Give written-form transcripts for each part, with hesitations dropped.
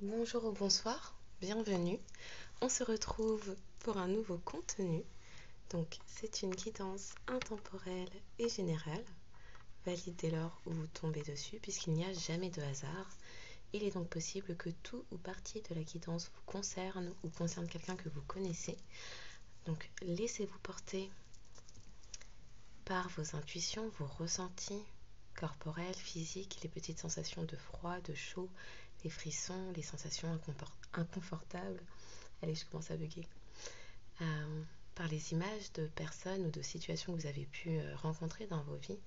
Bonjour ou bonsoir, bienvenue. On se retrouve pour un nouveau contenu. Donc, c'est une guidance intemporelle et générale, valide dès lors où vous tombez dessus, puisqu'il n'y a jamais de hasard. Il est donc possible que tout ou partie de la guidance vous concerne ou concerne quelqu'un que vous connaissez. Donc, laissez-vous porter par vos intuitions, vos ressentis corporels, physiques, les petites sensations de froid, de chaud, les frissons, les sensations inconfortables. Allez, je commence à bugger. Par les images de personnes ou de situations que vous avez pu rencontrer dans vos vies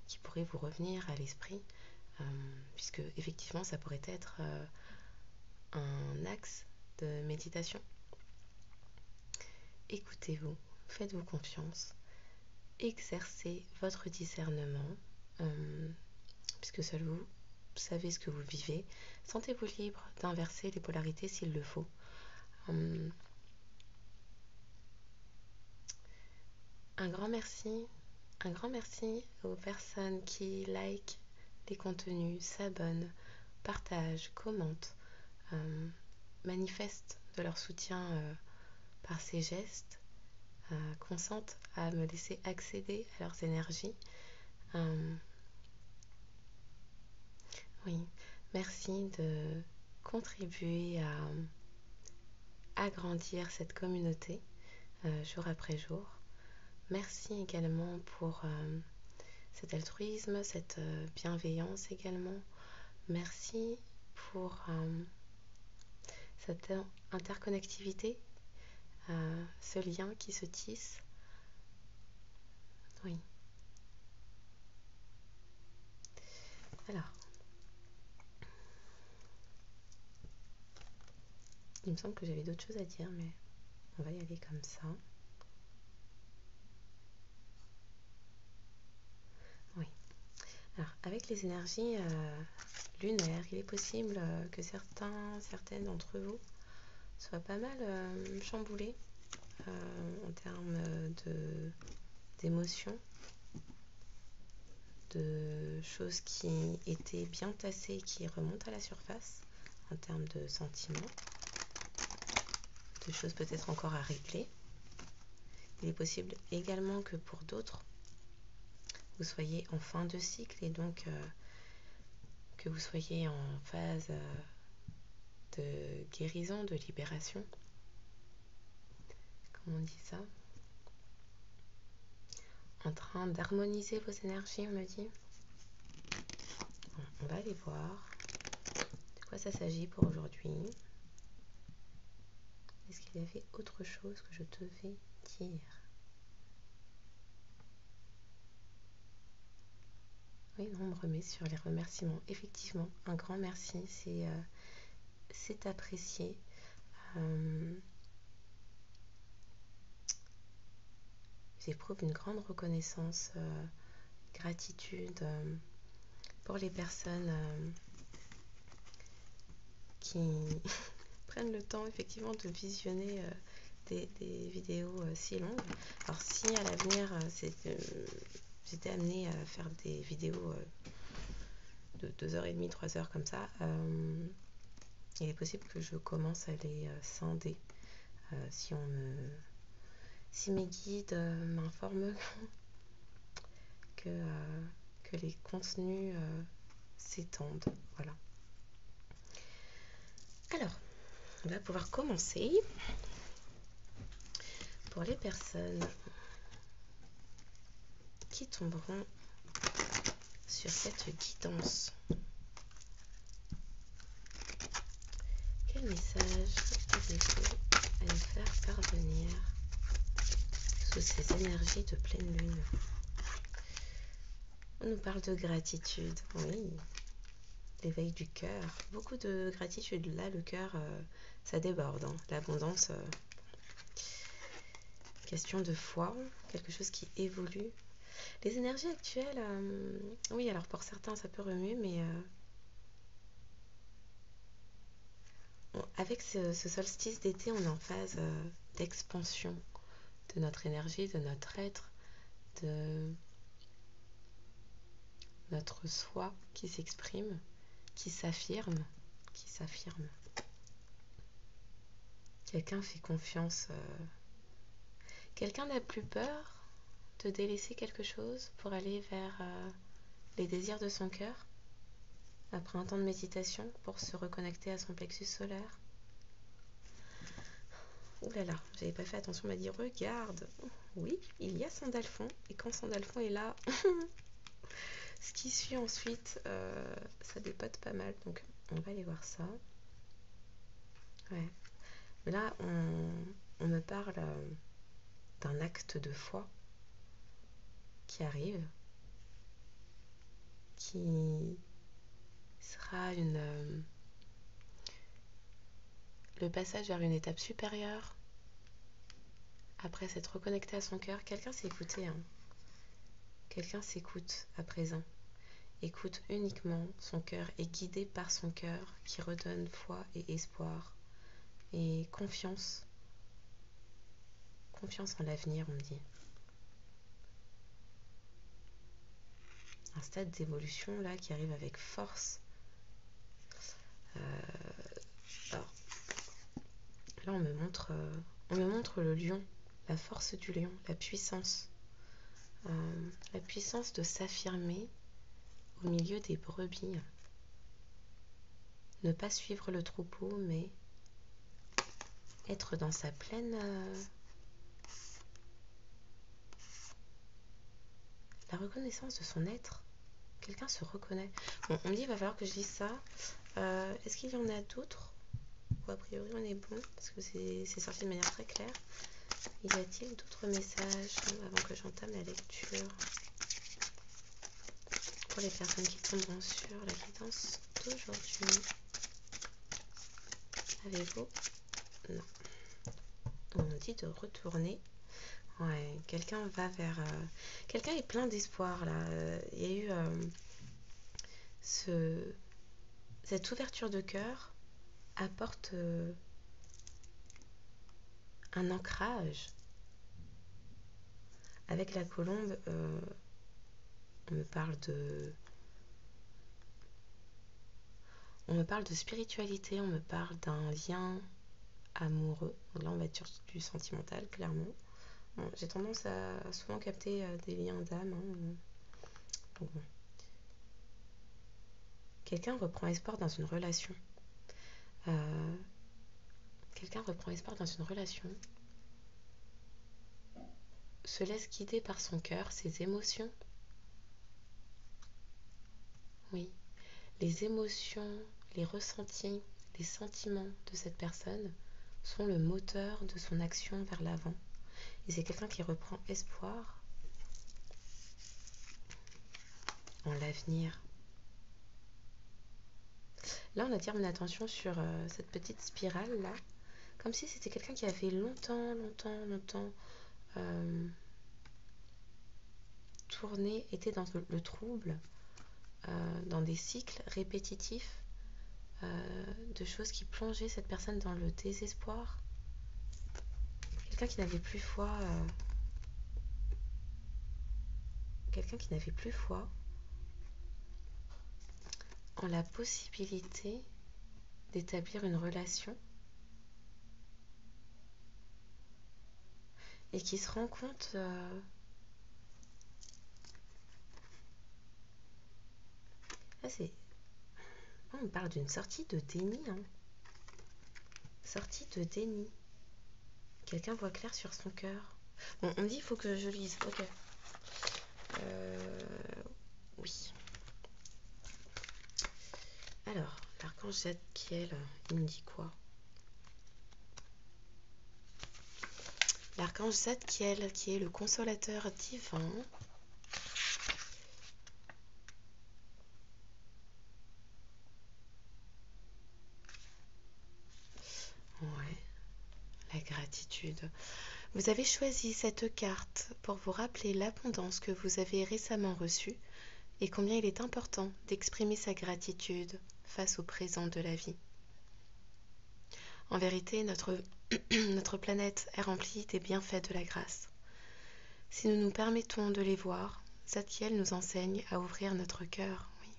qui pourraient vous revenir à l'esprit, puisque effectivement ça pourrait être un axe de méditation. Écoutez-vous, faites-vous confiance, exercez votre discernement, puisque seul vous savez ce que vous vivez. Sentez-vous libre d'inverser les polarités s'il le faut. Un grand merci aux personnes qui likent les contenus, s'abonnent, partagent, commentent, manifestent de leur soutien par ces gestes, consentent à me laisser accéder à leurs énergies. Oui, merci de contribuer à agrandir cette communauté jour après jour. Merci également pour cet altruisme, cette bienveillance également. Merci pour cette interconnectivité, ce lien qui se tisse. Oui. Alors, il me semble que j'avais d'autres choses à dire, mais on va y aller comme ça. Oui. Alors, avec les énergies lunaires, il est possible que certaines d'entre vous soient pas mal chamboulés en termes d'émotions, de choses qui étaient bien tassées, qui remontent à la surface en termes de sentiments, de choses peut-être encore à régler. Il est possible également que pour d'autres, vous soyez en fin de cycle et donc que vous soyez en phase de guérison, de libération. Comment on dit ça? En train d'harmoniser vos énergies, on me dit. Bon, on va aller voir de quoi ça s'agit pour aujourd'hui. Est-ce qu'il y avait autre chose que je devais dire? Oui, non, on me remet sur les remerciements. Effectivement, un grand merci, c'est apprécié. J'éprouve une grande reconnaissance, gratitude pour les personnes qui prennent le temps effectivement de visionner des vidéos si longues. Alors si à l'avenir j'étais amenée à faire des vidéos de 2h30, 3h comme ça, il est possible que je commence à les scinder si mes guides m'informent que les contenus s'étendent. Voilà. Alors, on va pouvoir commencer. Pour les personnes qui tomberont sur cette guidance, quel message avez-vous à nous faire parvenir sous ces énergies de pleine lune? On nous parle de gratitude, oui, l'éveil du cœur, beaucoup de gratitude. Là, le cœur, ça déborde, hein. L'abondance, question de foi, quelque chose qui évolue. Les énergies actuelles, oui, alors pour certains, ça peut remuer, mais avec ce solstice d'été, on est en phase d'expansion de notre énergie, de notre être, de notre soi qui s'exprime, qui s'affirme. Quelqu'un fait confiance. Quelqu'un n'a plus peur de délaisser quelque chose pour aller vers les désirs de son cœur après un temps de méditation pour se reconnecter à son plexus solaire. Ouh là là, j'avais pas fait attention, on m'a dit regarde. Oui, il y a Sandalphon, et quand Sandalphon est là, ce qui suit ensuite, ça dépote pas mal, donc on va aller voir ça. Ouais. Mais là, on me parle d'un acte de foi qui arrive, qui sera le passage vers une étape supérieure après s'être reconnecté à son cœur. Quelqu'un s'est écouté, hein. Quelqu'un s'écoute à présent, écoute uniquement son cœur, est guidé par son cœur qui redonne foi et espoir et confiance en l'avenir, on me dit. Un stade d'évolution là qui arrive avec force. Alors, là on me montre le lion, la force du lion, la puissance de s'affirmer au milieu des brebis. Ne pas suivre le troupeau, mais être dans sa pleine... la reconnaissance de son être. Quelqu'un se reconnaît. Bon, on me dit, il va falloir que je lise ça. Est-ce qu'il y en a d'autres? Ou a priori, on est bon, parce que c'est sorti de manière très claire. Y a-t-il d'autres messages avant que j'entame la lecture? Pour les personnes qui tomberont sur la guidance d'aujourd'hui. Avez-vous? Non. On me dit de retourner. Ouais, quelqu'un va vers... quelqu'un est plein d'espoir, là. Il y a eu cette ouverture de cœur apporte un ancrage. Avec la colombe, on me parle de spiritualité, on me parle d'un lien amoureux. Donc là, on va être sur du sentimental, clairement. Bon, j'ai tendance à souvent capter des liens d'âme. Hein. Donc bon. Quelqu'un reprend espoir dans une relation. Se laisse guider par son cœur, ses émotions. Oui, les émotions, les ressentis, les sentiments de cette personne sont le moteur de son action vers l'avant. Et c'est quelqu'un qui reprend espoir en l'avenir. Là, on attire mon attention sur cette petite spirale là, comme si c'était quelqu'un qui avait longtemps tourné, était dans le trouble, dans des cycles répétitifs de choses qui plongeaient cette personne dans le désespoir. Quelqu'un qui n'avait plus foi. En la possibilité d'établir une relation et qui se rend compte on parle d'une sortie de déni, hein. Sortie de déni. Quelqu'un voit clair sur son cœur. Bon, on me dit il faut que je lise. Ok. Oui. Alors, l'archange Zadkiel, il me dit quoi? L'archange Zadkiel, qui est le consolateur divin. Ouais, la gratitude. Vous avez choisi cette carte pour vous rappeler l'abondance que vous avez récemment reçue et combien il est important d'exprimer sa gratitude face au présent de la vie. En vérité, notre planète est remplie des bienfaits de la grâce. Si nous nous permettons de les voir, Zadkiel nous enseigne à ouvrir notre cœur, oui,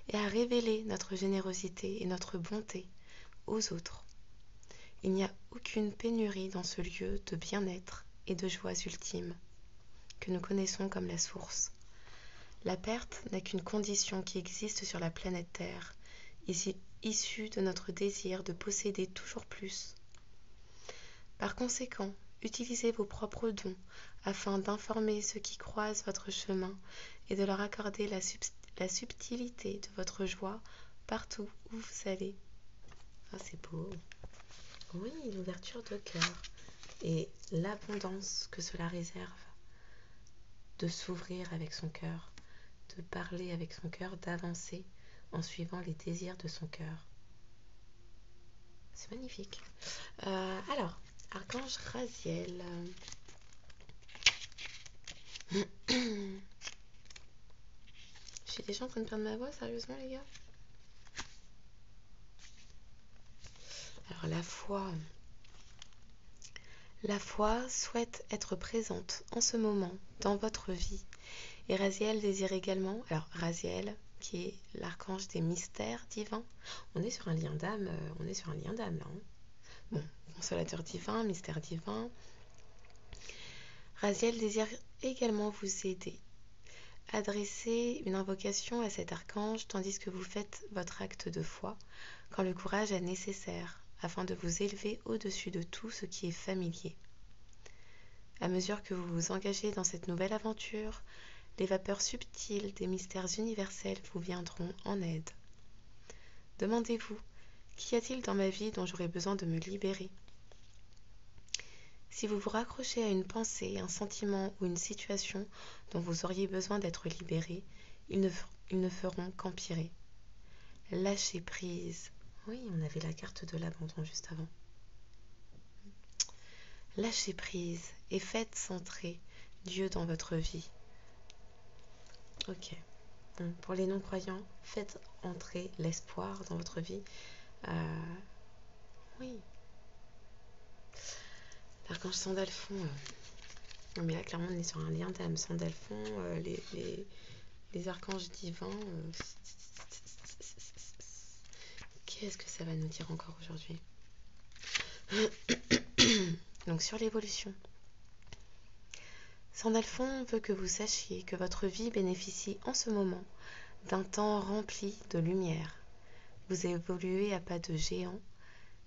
et à révéler notre générosité et notre bonté aux autres, Il n'y a aucune pénurie dans ce lieu de bien-être et de joie ultime que nous connaissons comme la source. La perte n'est qu'une condition qui existe sur la planète Terre, issue de notre désir de posséder toujours plus. Par conséquent, utilisez vos propres dons afin d'informer ceux qui croisent votre chemin et de leur accorder la subtilité de votre joie partout où vous allez. Ah, c'est beau. Oui, l'ouverture de cœur et l'abondance que cela réserve de s'ouvrir avec son cœur, de parler avec son cœur, d'avancer en suivant les désirs de son cœur. C'est magnifique. Alors, Archange Raziel. Je suis déjà en train de perdre ma voix, sérieusement les gars. Alors la foi souhaite être présente en ce moment dans votre vie. Et Raziel désire également, alors Raziel qui est l'archange des mystères divins, on est sur un lien d'âme, là. Hein. Bon, consolateur divin, mystère divin. Raziel désire également vous aider. Adressez une invocation à cet archange tandis que vous faites votre acte de foi, quand le courage est nécessaire, afin de vous élever au-dessus de tout ce qui est familier. À mesure que vous vous engagez dans cette nouvelle aventure, les vapeurs subtiles des mystères universels vous viendront en aide. Demandez-vous, qu'y a-t-il dans ma vie dont j'aurais besoin de me libérer ? Si vous vous raccrochez à une pensée, un sentiment ou une situation dont vous auriez besoin d'être libéré, ils ne feront qu'empirer. Lâchez prise. Oui, on avait la carte de l'abandon juste avant. Lâchez prise et faites centrer Dieu dans votre vie. Ok. Bon, pour les non-croyants, faites entrer l'espoir dans votre vie. Oui. L'archange Sandalphon. Non, mais là, clairement, on est sur un lien d'âme. Sandalphon, les archanges divins. Qu'est-ce que ça va nous dire encore aujourd'hui ? Donc, sur l'évolution. Sandalphon veut que vous sachiez que votre vie bénéficie en ce moment d'un temps rempli de lumière. Vous évoluez à pas de géant.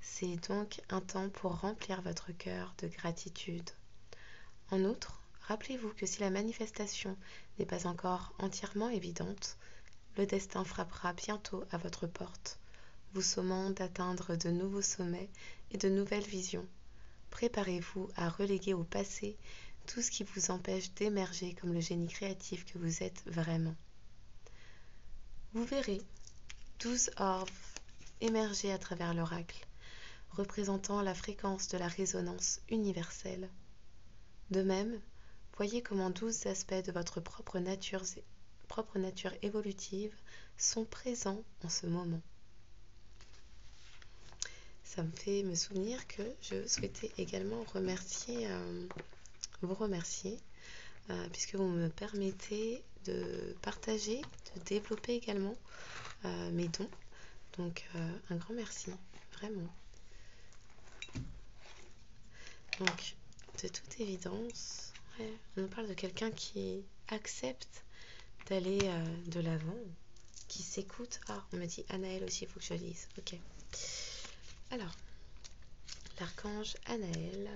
C'est donc un temps pour remplir votre cœur de gratitude. En outre, rappelez-vous que si la manifestation n'est pas encore entièrement évidente, le destin frappera bientôt à votre porte, vous sommant d'atteindre de nouveaux sommets et de nouvelles visions. Préparez-vous à reléguer au passé tout ce qui vous empêche d'émerger comme le génie créatif que vous êtes vraiment. Vous verrez 12 orbes émerger à travers l'oracle, représentant la fréquence de la résonance universelle. De même, voyez comment 12 aspects de votre propre nature évolutive sont présents en ce moment. Ça me fait me souvenir que je souhaitais également vous remercier, puisque vous me permettez de partager, de développer également mes dons. Donc, un grand merci, vraiment. Donc, de toute évidence, on nous parle de quelqu'un qui accepte d'aller de l'avant, qui s'écoute. Ah, on me dit Anaël aussi, il faut que je lise. Ok. Alors, l'archange Anaël.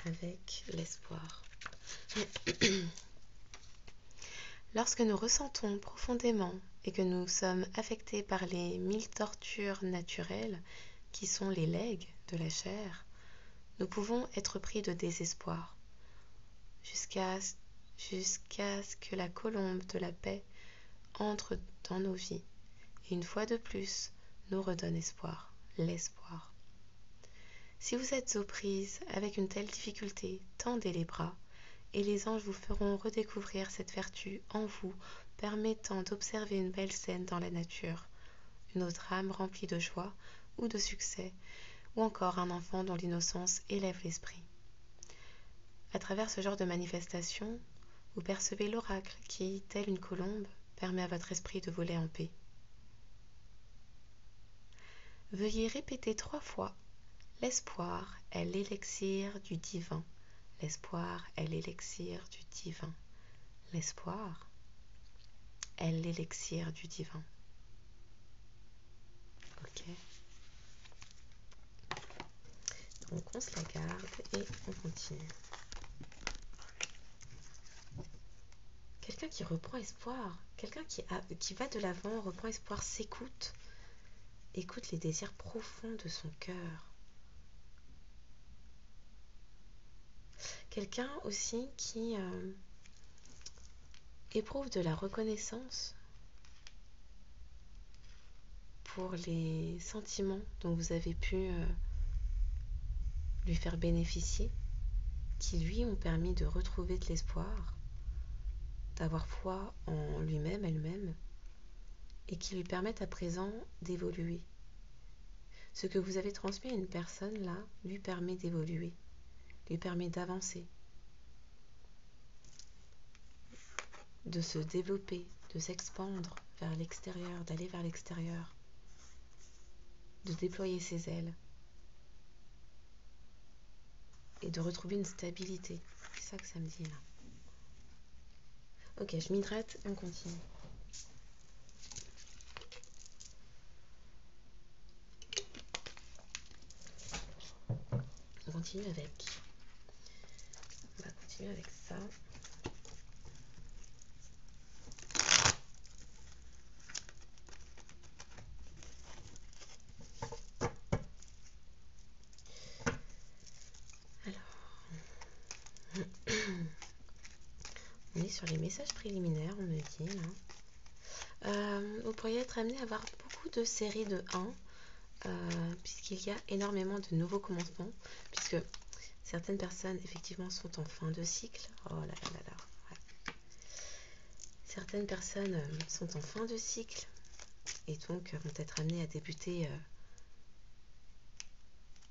Avec l'espoir. Lorsque nous ressentons profondément et que nous sommes affectés par les 1000 tortures naturelles qui sont les legs de la chair, nous pouvons être pris de désespoir jusqu'à ce que la colombe de la paix entre dans nos vies et une fois de plus nous redonne espoir, l'espoir. Si vous êtes aux prises avec une telle difficulté, tendez les bras et les anges vous feront redécouvrir cette vertu en vous, permettant d'observer une belle scène dans la nature, une autre âme remplie de joie ou de succès, ou encore un enfant dont l'innocence élève l'esprit. À travers ce genre de manifestation, Vous percevez l'oracle qui, tel une colombe, permet à votre esprit de voler en paix. Veuillez répéter 3 fois. L'espoir est l'élixir du divin. L'espoir est l'élixir du divin. L'espoir est l'élixir du divin. Ok. Donc on se la garde et on continue. Quelqu'un qui reprend espoir, quelqu'un qui va de l'avant, reprend espoir, s'écoute, écoute les désirs profonds de son cœur. Quelqu'un aussi qui éprouve de la reconnaissance pour les sentiments dont vous avez pu lui faire bénéficier, qui lui ont permis de retrouver de l'espoir, d'avoir foi en lui-même, elle-même, et qui lui permettent à présent d'évoluer. Ce que vous avez transmis à une personne là lui permet d'évoluer, lui permet d'avancer, de se développer, de s'expandre vers l'extérieur, d'aller vers l'extérieur, de déployer ses ailes et de retrouver une stabilité. C'est ça que ça me dit là. Ok, je m'hydrate et on continue. On continue avec. On va continuer avec ça. Alors, on est sur les messages préliminaires, on me dit là. Vous pourriez être amené à avoir beaucoup de séries de 1, puisqu'il y a énormément de nouveaux commencements, puisque certaines personnes effectivement sont en fin de cycle. Oh là là là là. Ouais. Certaines personnes sont en fin de cycle et donc vont être amenées à débuter,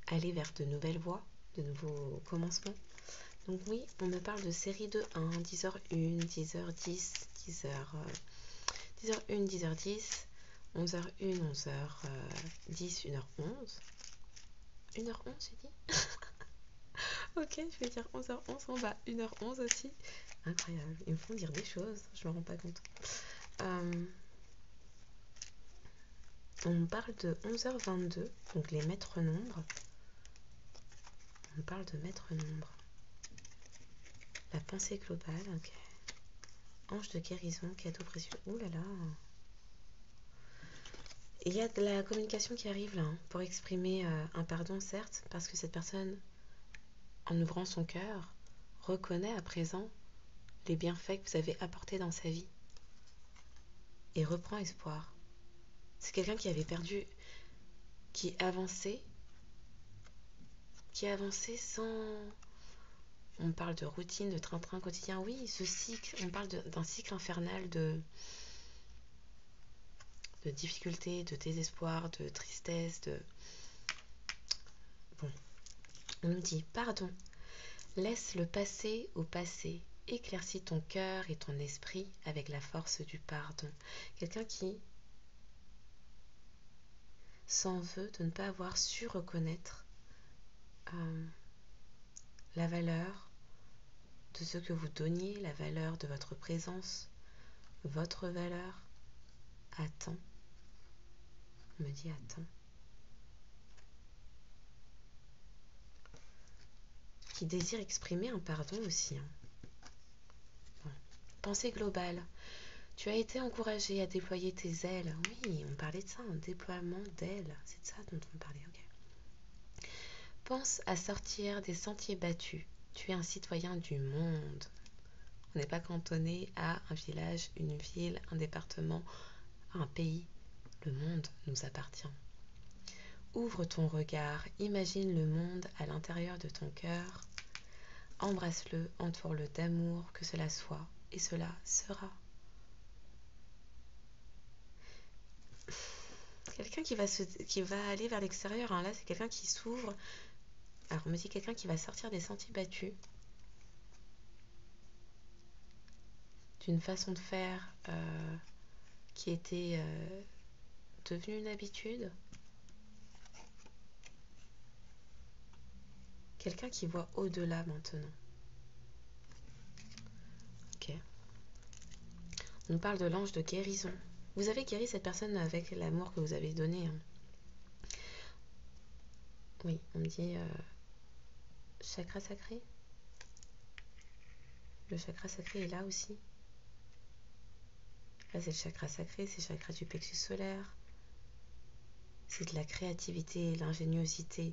aller vers de nouvelles voies, de nouveaux commencements. Donc oui, on me parle de série de 1, 10h01, 10h10, 10h... 10h01, 10h10, 11h01, 11h10, 1h11. 1h11, j'ai dit. Ok, je vais dire 11h11 en bas, 1h11 aussi. Incroyable, ils me font dire des choses, je me rends pas compte. On parle de 11h22, donc les maîtres nombres. On parle de maîtres nombres. La pensée globale, ok. Ange de guérison, cadeau précieux. Ouh là là. Il y a de la communication qui arrive là, hein, pour exprimer un pardon, certes, parce que cette personne, en ouvrant son cœur, reconnaît à présent les bienfaits que vous avez apportés dans sa vie et reprend espoir. C'est quelqu'un qui avait perdu, qui avançait sans... On parle de routine, de train-train quotidien. Oui, ce cycle, on parle d'un cycle infernal de difficultés, de désespoir, de tristesse, de... Bon, on nous dit, pardon, laisse le passé au passé, éclaircis ton cœur et ton esprit avec la force du pardon. Quelqu'un qui s'en veut de ne pas avoir su reconnaître la valeur de ce que vous donniez, la valeur de votre présence, votre valeur. Attends, on me dit attends. Qui désire exprimer un pardon aussi. Hein. Bon. Pensée globale. Tu as été encouragé à déployer tes ailes. Oui, on parlait de ça, un déploiement d'ailes. C'est de ça dont on parlait, ok. Pense à sortir des sentiers battus. Tu es un citoyen du monde. On n'est pas cantonné à un village, une ville, un département, un pays. Le monde nous appartient. Ouvre ton regard, imagine le monde à l'intérieur de ton cœur. Embrasse-le, entoure-le d'amour, que cela soit, et cela sera. Quelqu'un qui va aller vers l'extérieur, hein. Là c'est quelqu'un qui s'ouvre. Alors on me dit quelqu'un qui va sortir des sentiers battus. d'une façon de faire qui était devenue une habitude. Quelqu'un qui voit au-delà maintenant. Ok. On parle de l'ange de guérison. Vous avez guéri cette personne avec l'amour que vous avez donné. Hein. Oui, on me dit chakra sacré. Le chakra sacré est là aussi. Là, c'est le chakra sacré, c'est le chakra du plexus solaire. C'est de la créativité, l'ingéniosité,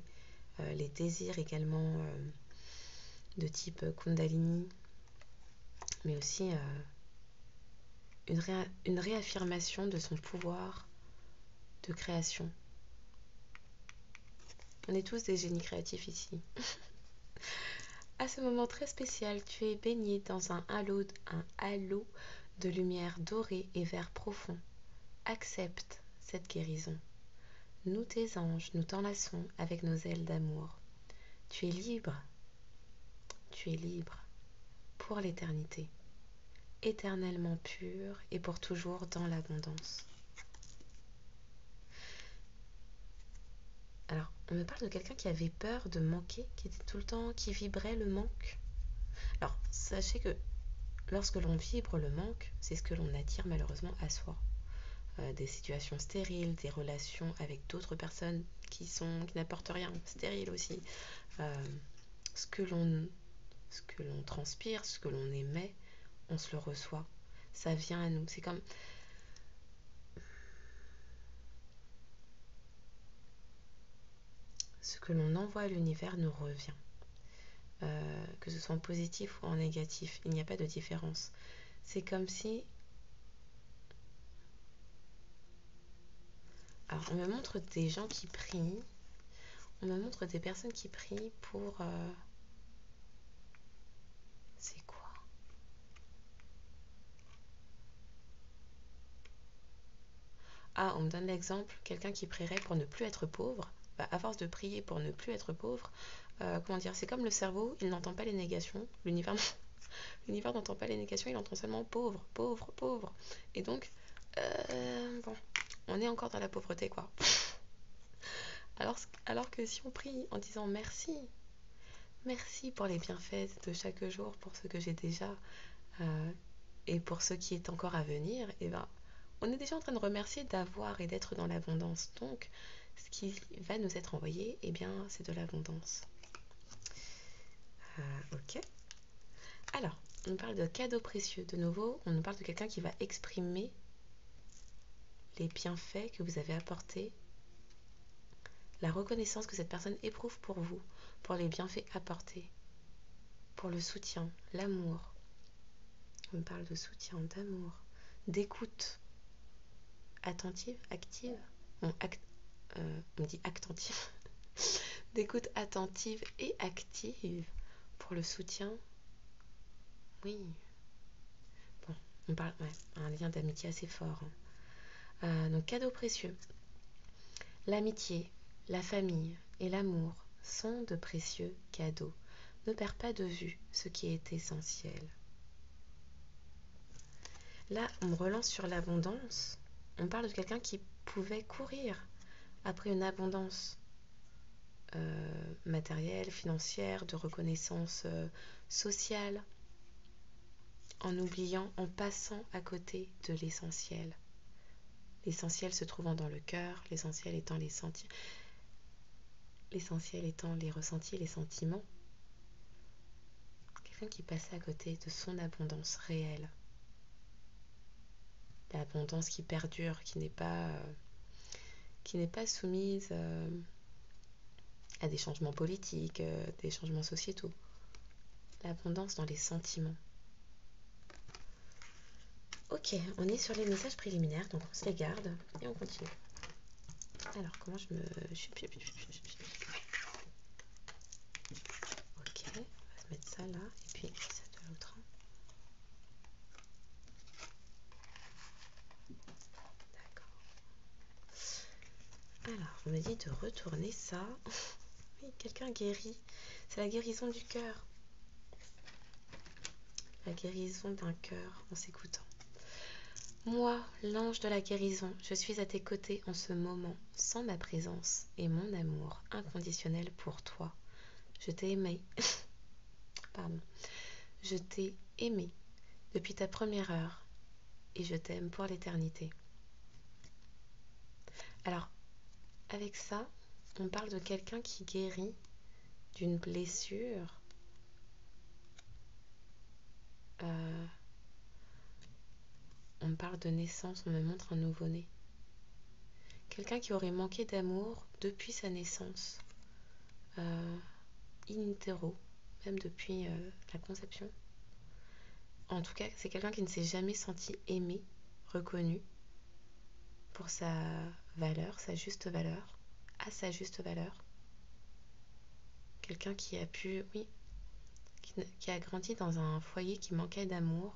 les désirs également de type Kundalini, mais aussi une réaffirmation de son pouvoir de création. On est tous des génies créatifs ici. À ce moment très spécial, tu es baigné dans un halo de lumière dorée et vert profond. Accepte cette guérison. Nous, tes anges, nous t'enlaçons avec nos ailes d'amour. Tu es libre. Tu es libre pour l'éternité, éternellement pur et pour toujours dans l'abondance. Alors, on me parle de quelqu'un qui avait peur de manquer, qui était tout le temps, qui vibrait le manque. Alors, sachez que lorsque l'on vibre le manque, c'est ce que l'on attire malheureusement à soi. Des situations stériles, des relations avec d'autres personnes qui n'apportent rien, stériles aussi. Ce que l'on transpire, ce que l'on émet, on se le reçoit. Ça vient à nous. C'est comme... Ce que l'on envoie à l'univers nous revient. Que ce soit en positif ou en négatif, il n'y a pas de différence. C'est comme si... Alors, on me montre des gens qui prient. On me montre des personnes qui prient pour... C'est quoi? Ah, on me donne l'exemple, quelqu'un qui prierait pour ne plus être pauvre. Bah, à force de prier pour ne plus être pauvre, comment dire, c'est comme le cerveau, il n'entend pas les négations. L'univers n'entend pas les négations, il entend seulement pauvre, pauvre, pauvre. Et donc, bon, on est encore dans la pauvreté, quoi. Alors que si on prie en disant merci, merci pour les bienfaits de chaque jour, pour ce que j'ai déjà, et pour ce qui est encore à venir, et ben, on est déjà en train de remercier d'avoir et d'être dans l'abondance. Donc, ce qui va nous être envoyé, eh bien, c'est de l'abondance. Ok. Alors, on parle de cadeaux précieux. De nouveau, on nous parle de quelqu'un qui va exprimer les bienfaits que vous avez apportés, la reconnaissance que cette personne éprouve pour vous, pour les bienfaits apportés, pour le soutien, l'amour. On parle de soutien, d'amour, d'écoute attentive, active. On dit attentive. D'écoute attentive et active pour le soutien. Oui. Bon, on parle, un lien d'amitié assez fort. Donc, cadeaux précieux. L'amitié, la famille et l'amour sont de précieux cadeaux. Ne perds pas de vue ce qui est essentiel. Là, on me relance sur l'abondance. On parle de quelqu'un qui pouvait courir après une abondance matérielle, financière, de reconnaissance sociale, en oubliant, en passant à côté de l'essentiel. L'essentiel se trouvant dans le cœur, l'essentiel étant les ressentis, les sentiments. Quelqu'un qui passait à côté de son abondance réelle. L'abondance qui perdure, qui n'est pas soumise à des changements politiques, des changements sociétaux. L'abondance dans les sentiments. Ok, on est sur les messages préliminaires, donc on se les garde et on continue. Alors, comment je me... Ok, on va se mettre ça là, et puis ça de l'autre. D'accord. Alors, on me dit de retourner ça. Oui, quelqu'un guérit. C'est la guérison du cœur. la guérison d'un cœur en s'écoutant. Moi, l'ange de la guérison, je suis à tes côtés en ce moment, sans ma présence et mon amour inconditionnel pour toi. Je t'ai aimé. Pardon. Je t'ai aimé depuis ta première heure et je t'aime pour l'éternité. Alors, avec ça, on parle de quelqu'un qui guérit d'une blessure. On parle de naissance, on me montre un nouveau-né. Quelqu'un qui aurait manqué d'amour depuis sa naissance, in utero, même depuis la conception. En tout cas, c'est quelqu'un qui ne s'est jamais senti aimé, reconnu pour sa valeur, sa juste valeur, à sa juste valeur. Quelqu'un qui a pu, oui, qui a grandi dans un foyer qui manquait d'amour.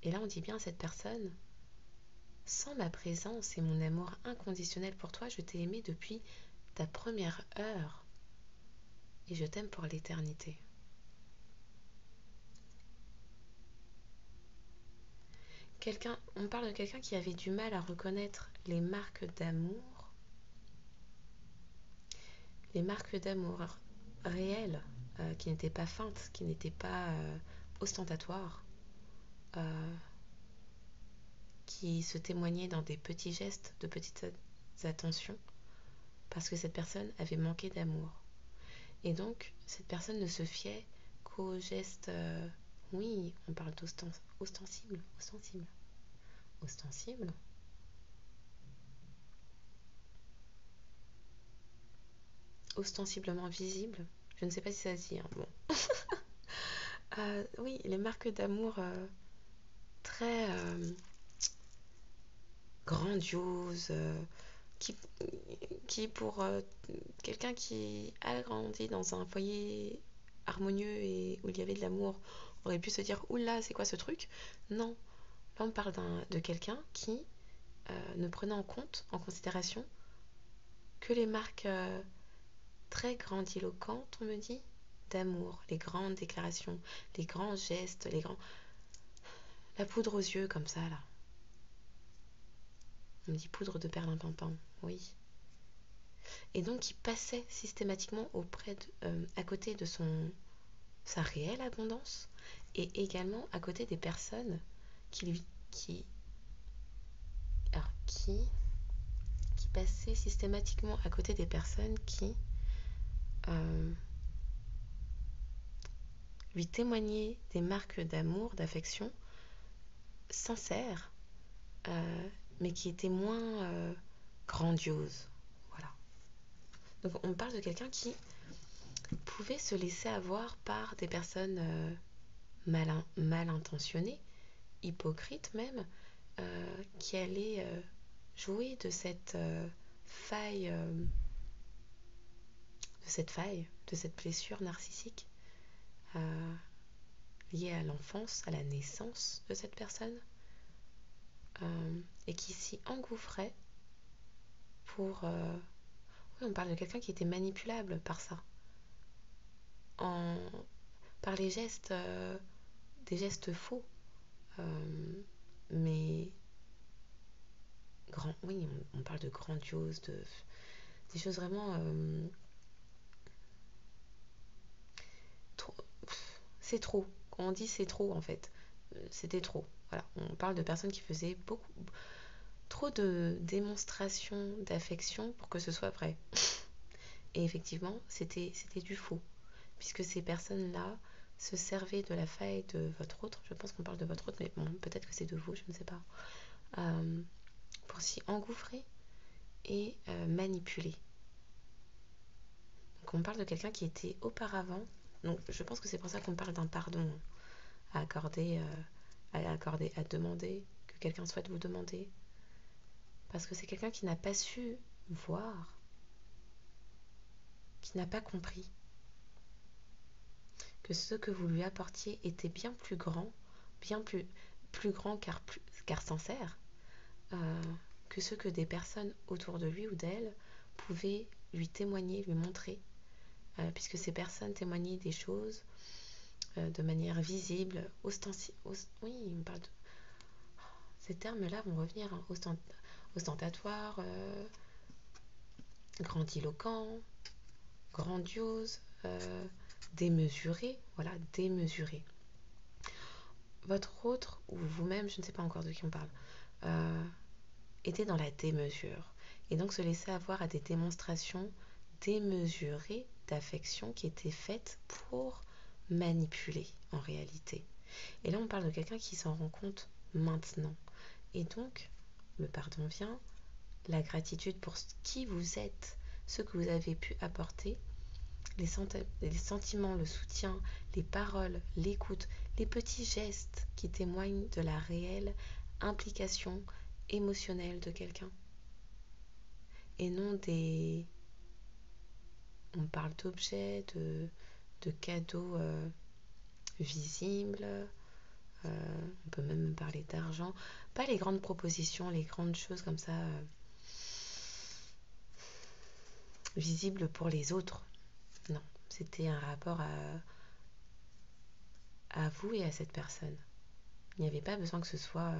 Et là, on dit bien à cette personne, sans ma présence et mon amour inconditionnel pour toi, je t'ai aimé depuis ta première heure et je t'aime pour l'éternité. On parle de quelqu'un qui avait du mal à reconnaître les marques d'amour réelles, qui n'étaient pas feintes, qui n'étaient pas ostentatoires, qui se témoignaient dans des petits gestes, de petites attentions, parce que cette personne avait manqué d'amour. Et donc, cette personne ne se fiait qu'aux gestes, oui, on parle ostensible, ostensiblement visible. Je ne sais pas si ça se dit, hein, bon. Oui, les marques d'amour très grandioses, qui pour quelqu'un qui a grandi dans un foyer harmonieux et où il y avait de l'amour, aurait pu se dire oula, c'est quoi ce truc? Non, là on parle de quelqu'un qui ne prenait en considération que les marques très grandiloquentes, on me dit, d'amour, les grandes déclarations, les grands gestes, la poudre aux yeux comme ça là. On me dit poudre de perlimpinpin, oui. Et donc il passait systématiquement à côté de sa réelle abondance et également à côté des personnes qui passaient systématiquement à côté des personnes qui lui témoignaient des marques d'amour, d'affection sincères, mais qui étaient moins grandioses. Voilà. Donc on parle de quelqu'un qui pouvait se laisser avoir par des personnes mal intentionnées, hypocrites même, qui allaient jouer de cette faille, de cette blessure narcissique liée à l'enfance, à la naissance de cette personne, et qui s'y engouffrait pour... oui, on parle de quelqu'un qui était manipulable par ça, par les gestes, des gestes faux, mais oui, on parle de grandiose, des choses vraiment c'est trop. Quand on dit c'est trop, en fait, c'était trop. Voilà, on parle de personnes qui faisaient trop de démonstrations d'affection pour que ce soit vrai. Et effectivement, c'était du faux, puisque ces personnes-là se servaient de la faille de votre autre. Je pense qu'on parle de votre autre, mais bon, peut-être que c'est de vous, je ne sais pas. Pour s'y engouffrer et manipuler. Donc on parle de quelqu'un qui était auparavant. Donc je pense que c'est pour ça qu'on parle d'un pardon à accorder, à demander, que quelqu'un souhaite vous demander. Parce que c'est quelqu'un qui n'a pas su voir, qui n'a pas compris que ce que vous lui apportiez était bien plus grand, bien plus grand car sincère, que ce que des personnes autour de lui ou d'elle pouvaient lui témoigner, lui montrer, puisque ces personnes témoignaient des choses de manière visible, oui, on parle de... Ces termes-là vont revenir, hein, ostentatoire, grandiloquent, grandiose, démesuré, voilà, démesuré. Votre autre, ou vous-même, je ne sais pas encore de qui on parle, était dans la démesure. Et donc se laisser avoir à des démonstrations démesurées d'affection qui étaient faites pour manipuler en réalité. Et là, on parle de quelqu'un qui s'en rend compte maintenant. Et donc, le pardon vient, la gratitude pour qui vous êtes, ce que vous avez pu apporter, les sentiments, le soutien, les paroles, l'écoute, les petits gestes qui témoignent de la réelle implication émotionnelle de quelqu'un. Et non des... On parle d'objets, de cadeaux visibles, on peut même parler d'argent. Pas les grandes propositions, les grandes choses comme ça, visibles pour les autres. Non, c'était un rapport à vous et à cette personne. Il n'y avait pas besoin que ce soit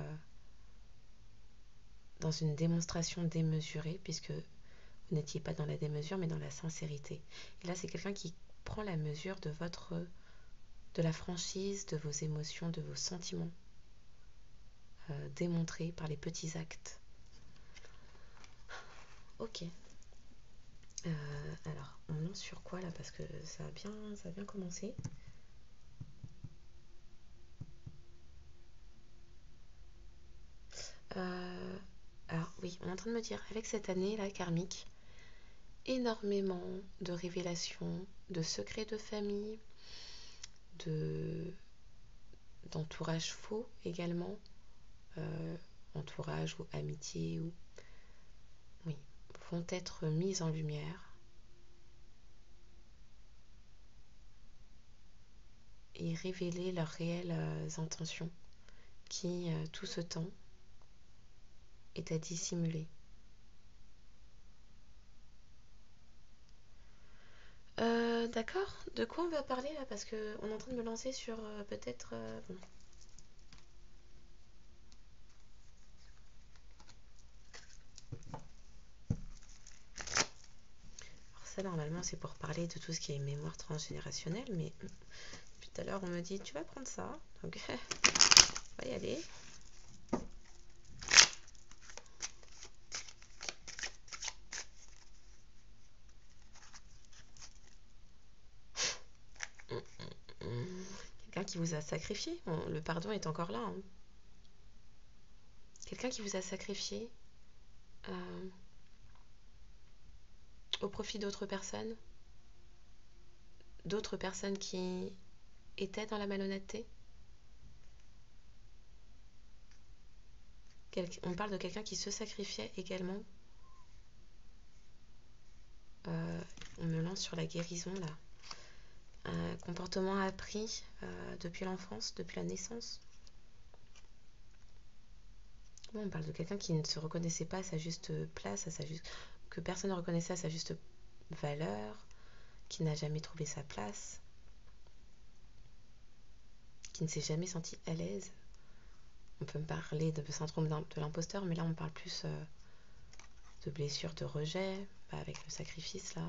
dans une démonstration démesurée, puisque vous n'étiez pas dans la démesure, mais dans la sincérité. Et là, c'est quelqu'un qui prend la mesure de la franchise, de vos émotions, de vos sentiments, démontrés par les petits actes. Ok. Alors, on lance sur quoi là? Parce que ça a bien commencé. Alors oui, on est en train de me dire, avec cette année là, karmique, énormément de révélations, de secrets de famille, d'entourage faux également, entourage ou amitié, ou oui, vont être mises en lumière et révéler leurs réelles intentions qui, tout ce temps, est à dissimuler. D'accord, de quoi on va parler là? Parce qu'on est en train de me lancer sur peut-être... bon. Alors ça, normalement, c'est pour parler de tout ce qui est mémoire transgénérationnelle, mais depuis tout à l'heure, on me dit, tu vas prendre ça, donc on va y aller. Quelqu'un qui vous a sacrifié, bon, le pardon est encore là, hein. Quelqu'un qui vous a sacrifié au profit d'autres personnes qui étaient dans la malhonnêteté. On parle de quelqu'un qui se sacrifiait également. On me lance sur la guérison là. Un comportement appris depuis l'enfance, depuis la naissance. Bon, on parle de quelqu'un qui ne se reconnaissait pas à sa juste place, que personne ne reconnaissait à sa juste valeur, qui n'a jamais trouvé sa place, qui ne s'est jamais senti à l'aise. On peut me parler de syndrome de l'imposteur, mais là on parle plus de blessures, de rejet, avec le sacrifice là.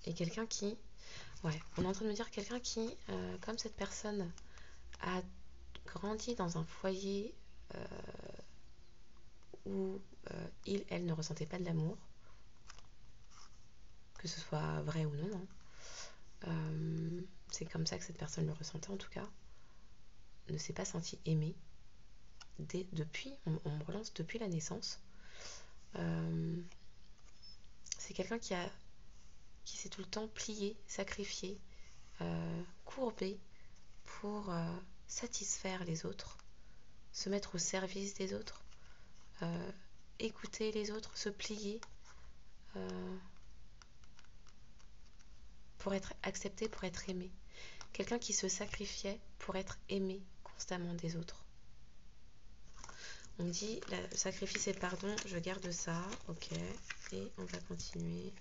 Et quelqu'un qui... Ouais, on est en train de me dire quelqu'un qui, comme cette personne, a grandi dans un foyer où elle ne ressentait pas de l'amour, que ce soit vrai ou non, hein. C'est comme ça que cette personne le ressentait en tout cas, ne s'est pas sentie aimée depuis, on me relance depuis la naissance. C'est quelqu'un qui s'est tout le temps plié, sacrifié, courbé pour satisfaire les autres, se mettre au service des autres, écouter les autres, se plier pour être accepté, pour être aimé. Quelqu'un qui se sacrifiait pour être aimé constamment des autres. On me dit, sacrifice et pardon, je garde ça, ok, et on va continuer.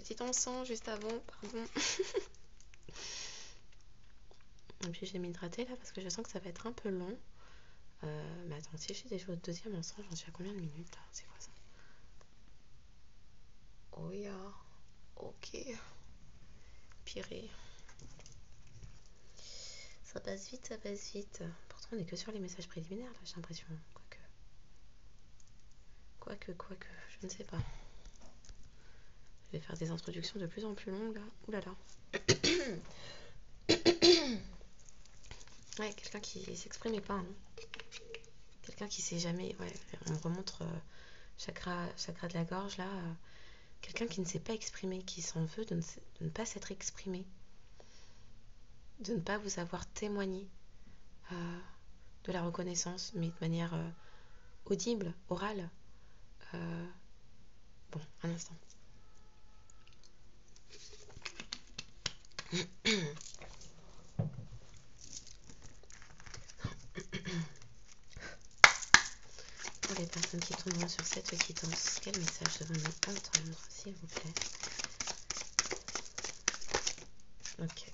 petit encens juste avant, pardon. Et puis je vais m'hydrater là parce que je sens que ça va être un peu long. Mais attends, si j'ai déjà au deuxième encens, j'en suis à combien de minutes là? C'est quoi ça? Oh yeah. Ok. Purée. Ça passe vite, ça passe vite. Pourtant, on est que sur les messages préliminaires là, j'ai l'impression. Quoique, je ne sais pas. Je vais faire des introductions de plus en plus longues là. Ouh là là. Ouais, quelqu'un qui s'exprimait pas. Hein. Quelqu'un qui sait jamais. Ouais, on me remontre chakra de la gorge là. Quelqu'un qui ne s'est pas exprimé, qui s'en veut de ne pas s'être exprimé. De ne pas vous avoir témoigné de la reconnaissance, mais de manière audible, orale. Bon, un instant. Pour les personnes qui tomberont sur cette quittance, quel message devons-nous entendre, s'il vous plaît? Ok.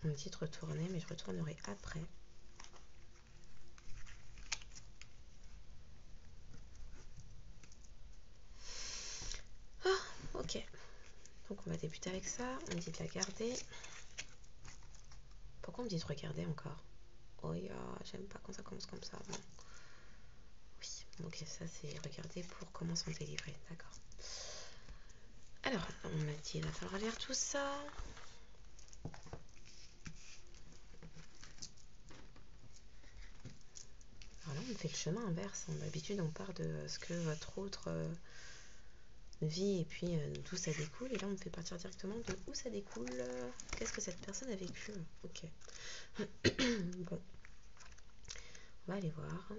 On me dit de retourner, mais je retournerai après. Ah, ok. Donc on va débuter avec ça. On me dit de la garder. Pourquoi on me dit de regarder encore? Oh yeah, j'aime pas quand ça commence comme ça. Bon. Oui, ok, ça c'est regarder pour comment s'en délivrer. D'accord. Alors, on m'a dit il va falloir lire tout ça. Alors là, on fait le chemin inverse. D'habitude, on part de ce que votre autre vie et puis d'où ça découle. Et là, on me fait partir directement de où ça découle. Qu'est-ce que cette personne a vécu? Ok. Bon. On va aller voir.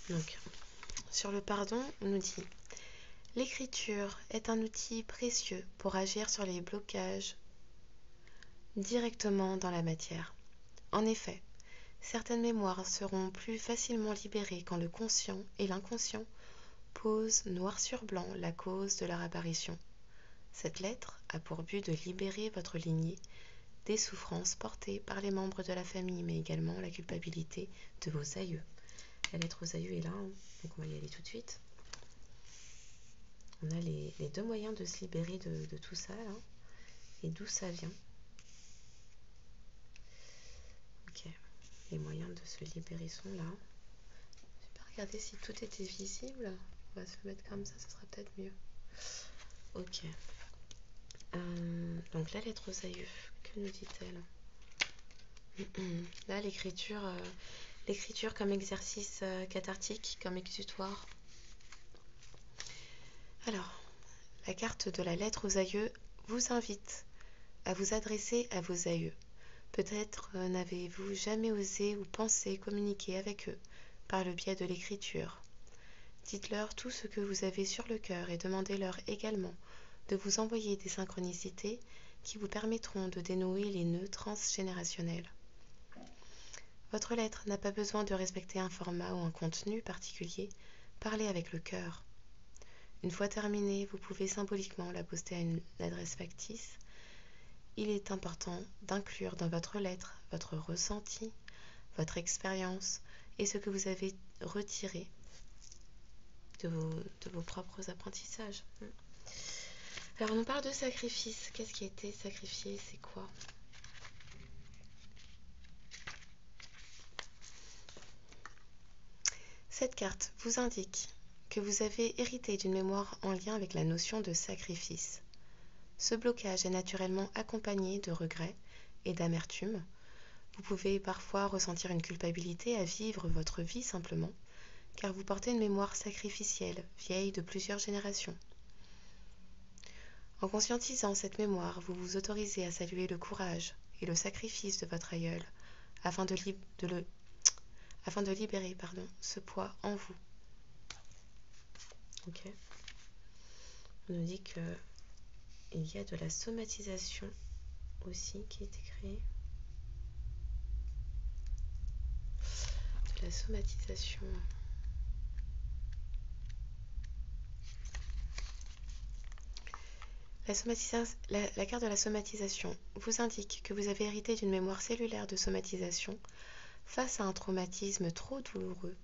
Donc, sur le pardon, on nous dit: l'écriture est un outil précieux pour agir sur les blocages directement dans la matière. En effet, certaines mémoires seront plus facilement libérées quand le conscient et l'inconscient posent noir sur blanc la cause de leur apparition. Cette lettre a pour but de libérer votre lignée des souffrances portées par les membres de la famille, mais également la culpabilité de vos aïeux. La lettre aux aïeux est là, hein, donc on va y aller tout de suite. On a les deux moyens de se libérer de tout ça, là, et d'où ça vient. Ok, les moyens de se libérer sont là. Je vais pas regarder si tout était visible. On va se le mettre comme ça sera peut-être mieux. Ok. Donc la lettre aux aïeux, que nous dit-elle? Là, l'écriture comme exercice cathartique, comme exutoire. Alors, la carte de la lettre aux aïeux vous invite à vous adresser à vos aïeux. Peut-être n'avez-vous jamais osé ou pensé communiquer avec eux par le biais de l'écriture. Dites-leur tout ce que vous avez sur le cœur et demandez-leur également de vous envoyer des synchronicités qui vous permettront de dénouer les nœuds transgénérationnels. Votre lettre n'a pas besoin de respecter un format ou un contenu particulier. Parlez avec le cœur. Une fois terminée, vous pouvez symboliquement la poster à une adresse factice. Il est important d'inclure dans votre lettre votre ressenti, votre expérience et ce que vous avez retiré de vos propres apprentissages. Alors, on nous parle de sacrifice. Qu'est-ce qui a été sacrifié? C'est quoi? Cette carte vous indique que vous avez hérité d'une mémoire en lien avec la notion de sacrifice. Ce blocage est naturellement accompagné de regrets et d'amertume. Vous pouvez parfois ressentir une culpabilité à vivre votre vie simplement, car vous portez une mémoire sacrificielle, vieille de plusieurs générations. En conscientisant cette mémoire, vous vous autorisez à saluer le courage et le sacrifice de votre aïeul afin de libérer ce poids en vous. Ok. On nous dit qu'il y a de la somatisation aussi qui a été créée. la somatisation. La carte de la somatisation vous indique que vous avez hérité d'une mémoire cellulaire de somatisation. Face à un traumatisme trop douloureux,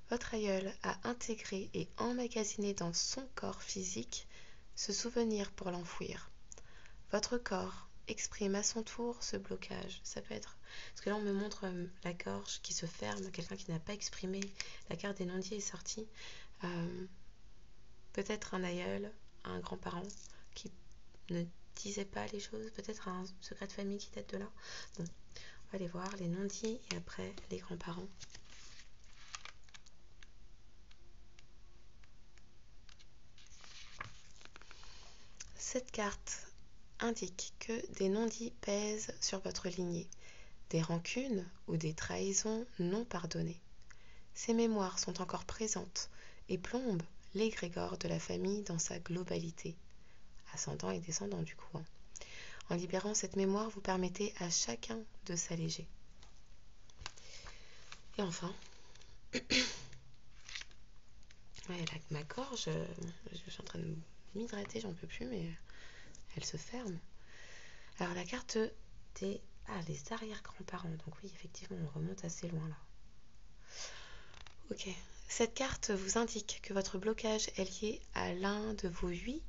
votre aïeul a intégré et emmagasiné dans son corps physique ce souvenir pour l'enfouir. Votre corps exprime à son tour ce blocage. Ça peut être... Parce que là, on me montre la gorge qui se ferme, quelqu'un qui n'a pas exprimé. La carte des non-dits est sortie. Peut-être un aïeul, un grand-parent qui ne disait pas les choses. Peut-être un secret de famille qui date de là. Bon, on va aller voir les non-dits et après les grands-parents. Cette carte indique que des non-dits pèsent sur votre lignée, des rancunes ou des trahisons non pardonnées. Ces mémoires sont encore présentes et plombent l'égrégore de la famille dans sa globalité, ascendant et descendant du coup. En libérant cette mémoire, vous permettez à chacun de s'alléger. Et enfin, ma gorge, je suis en train de m'hydrater, j'en peux plus, mais elle se ferme. Alors la carte des les arrière-grands-parents. Donc oui, effectivement, on remonte assez loin là. Ok. Cette carte vous indique que votre blocage est lié à l'un de vos 8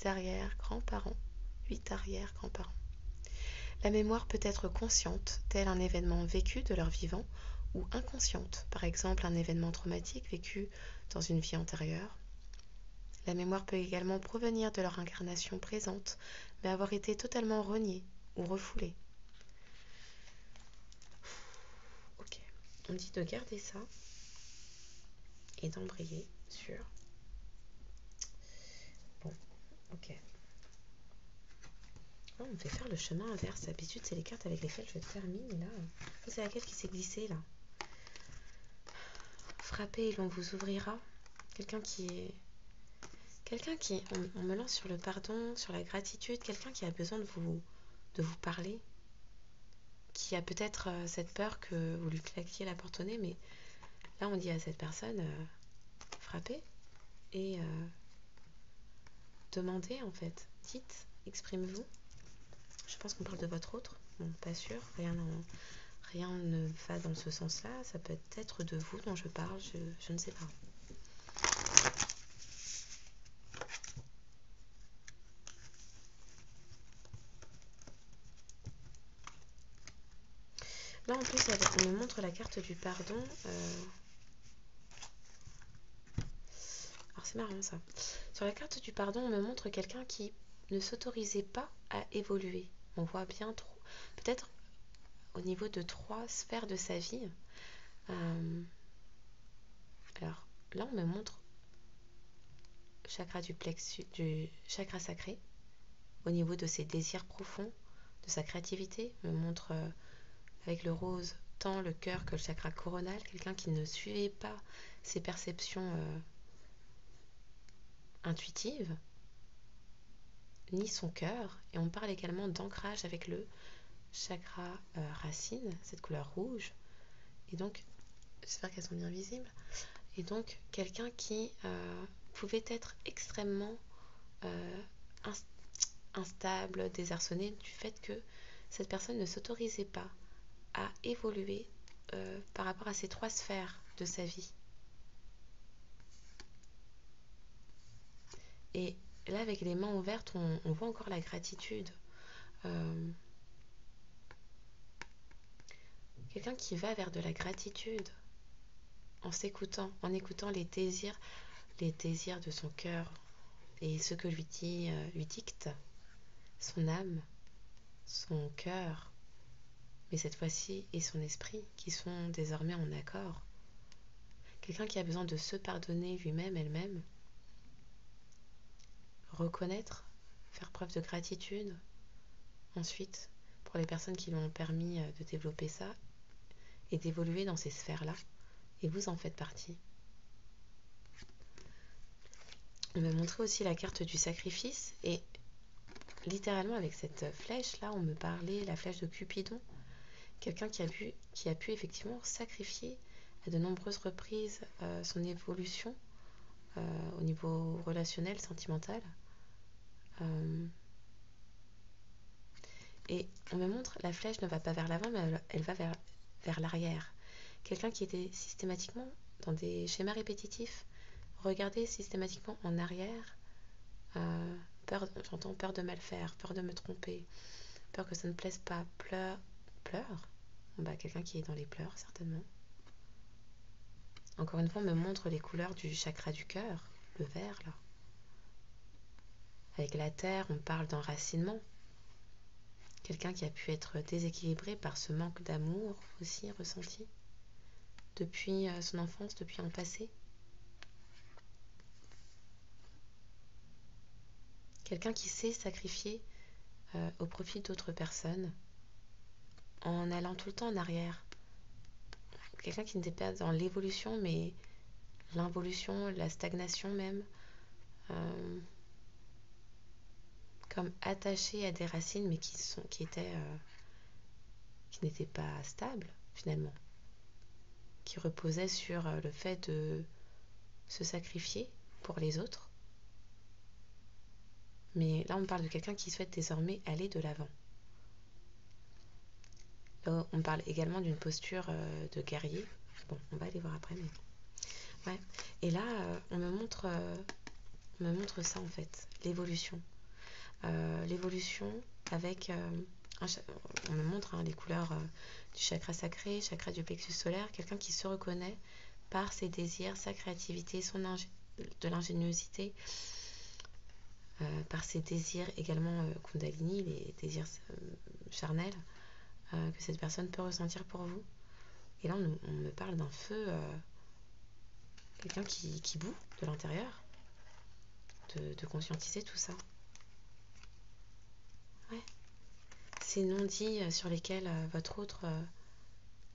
arrière-grands-parents. 8 arrière-grands-parents. La mémoire peut être consciente, tel un événement vécu de leur vivant, ou inconsciente, par exemple un événement traumatique vécu dans une vie antérieure. La mémoire peut également provenir de leur incarnation présente, mais avoir été totalement reniée ou refoulée. Ok, on dit de garder ça et d'embrayer sur... Bon, ok. Oh, on me fait faire le chemin inverse. D'habitude, c'est les cartes avec lesquelles je termine. Et là, c'est laquelle qui s'est glissée, là. Frappez et l'on vous ouvrira. Quelqu'un qui... On me lance sur le pardon, sur la gratitude. Quelqu'un qui a besoin de vous parler. Qui a peut-être cette peur que vous lui claquiez la porte au nez. Mais là, on dit à cette personne, frappez et demandez, en fait. Dites, exprimez-vous. Je pense qu'on parle de votre autre. Bon, pas sûr. Rien ne va dans ce sens-là. Ça peut être de vous dont je parle. Je ne sais pas. Là, en plus, on me montre la carte du pardon. Alors, c'est marrant, ça. Sur la carte du pardon, on me montre quelqu'un qui ne s'autorisait pas à évoluer. On voit bien trop. Peut-être au niveau de 3 sphères de sa vie. Alors, là, on me montre chakra du chakra sacré. Au niveau de ses désirs profonds, de sa créativité. On me montre... avec le rose, tant le cœur que le chakra coronal, quelqu'un qui ne suivait pas ses perceptions intuitives, ni son cœur. Et on parle également d'ancrage avec le chakra racine, cette couleur rouge. Et donc, j'espère qu'elles sont bien visibles. Et donc, quelqu'un qui pouvait être extrêmement instable, désarçonné du fait que cette personne ne s'autorisait pas à évoluer par rapport à ces 3 sphères de sa vie. Et là, avec les mains ouvertes, on voit encore la gratitude. Quelqu'un qui va vers de la gratitude en s'écoutant, en écoutant les désirs de son cœur et ce que lui dicte son âme, son cœur, mais cette fois-ci et son esprit qui sont désormais en accord. Quelqu'un qui a besoin de se pardonner lui-même, elle-même, reconnaître, faire preuve de gratitude. Ensuite, pour les personnes qui lui ont permis de développer ça et d'évoluer dans ces sphères-là, et vous en faites partie. On m'a montré aussi la carte du sacrifice et littéralement avec cette flèche-là, on me parlait la flèche de Cupidon. Quelqu'un qui a pu effectivement sacrifier à de nombreuses reprises son évolution au niveau relationnel, sentimental. Et on me montre, la flèche ne va pas vers l'avant, mais elle va vers l'arrière. Quelqu'un qui était systématiquement dans des schémas répétitifs, regardez systématiquement en arrière, j'entends peur de mal faire, peur de me tromper, peur que ça ne plaise pas, pleure. Quelqu'un qui est dans les pleurs, certainement. Encore une fois, on me montre les couleurs du chakra du cœur, le vert, là. Avec la terre, on parle d'enracinement. Quelqu'un qui a pu être déséquilibré par ce manque d'amour aussi ressenti depuis son enfance, depuis un passé. Quelqu'un qui sait sacrifier au profit d'autres personnes en allant tout le temps en arrière. Quelqu'un qui n'était pas dans l'évolution, mais l'involution, la stagnation même. Comme attaché à des racines, mais qui n'étaient pas stables, finalement. Qui reposaient sur le fait de se sacrifier pour les autres. Mais là, on parle de quelqu'un qui souhaite désormais aller de l'avant. Là, on parle également d'une posture de guerrier. Bon, on va aller voir après, mais... Ouais. Et là, on me montre ça, en fait, l'évolution. L'évolution avec... on me montre les couleurs du chakra sacré, chakra du plexus solaire, quelqu'un qui se reconnaît par ses désirs, sa créativité, de l'ingéniosité, par ses désirs également Kundalini, les désirs charnels que cette personne peut ressentir pour vous. Et là, on me parle d'un feu, quelqu'un qui bout de l'intérieur, de conscientiser tout ça. Ouais. Ces non-dits sur lesquels votre autre...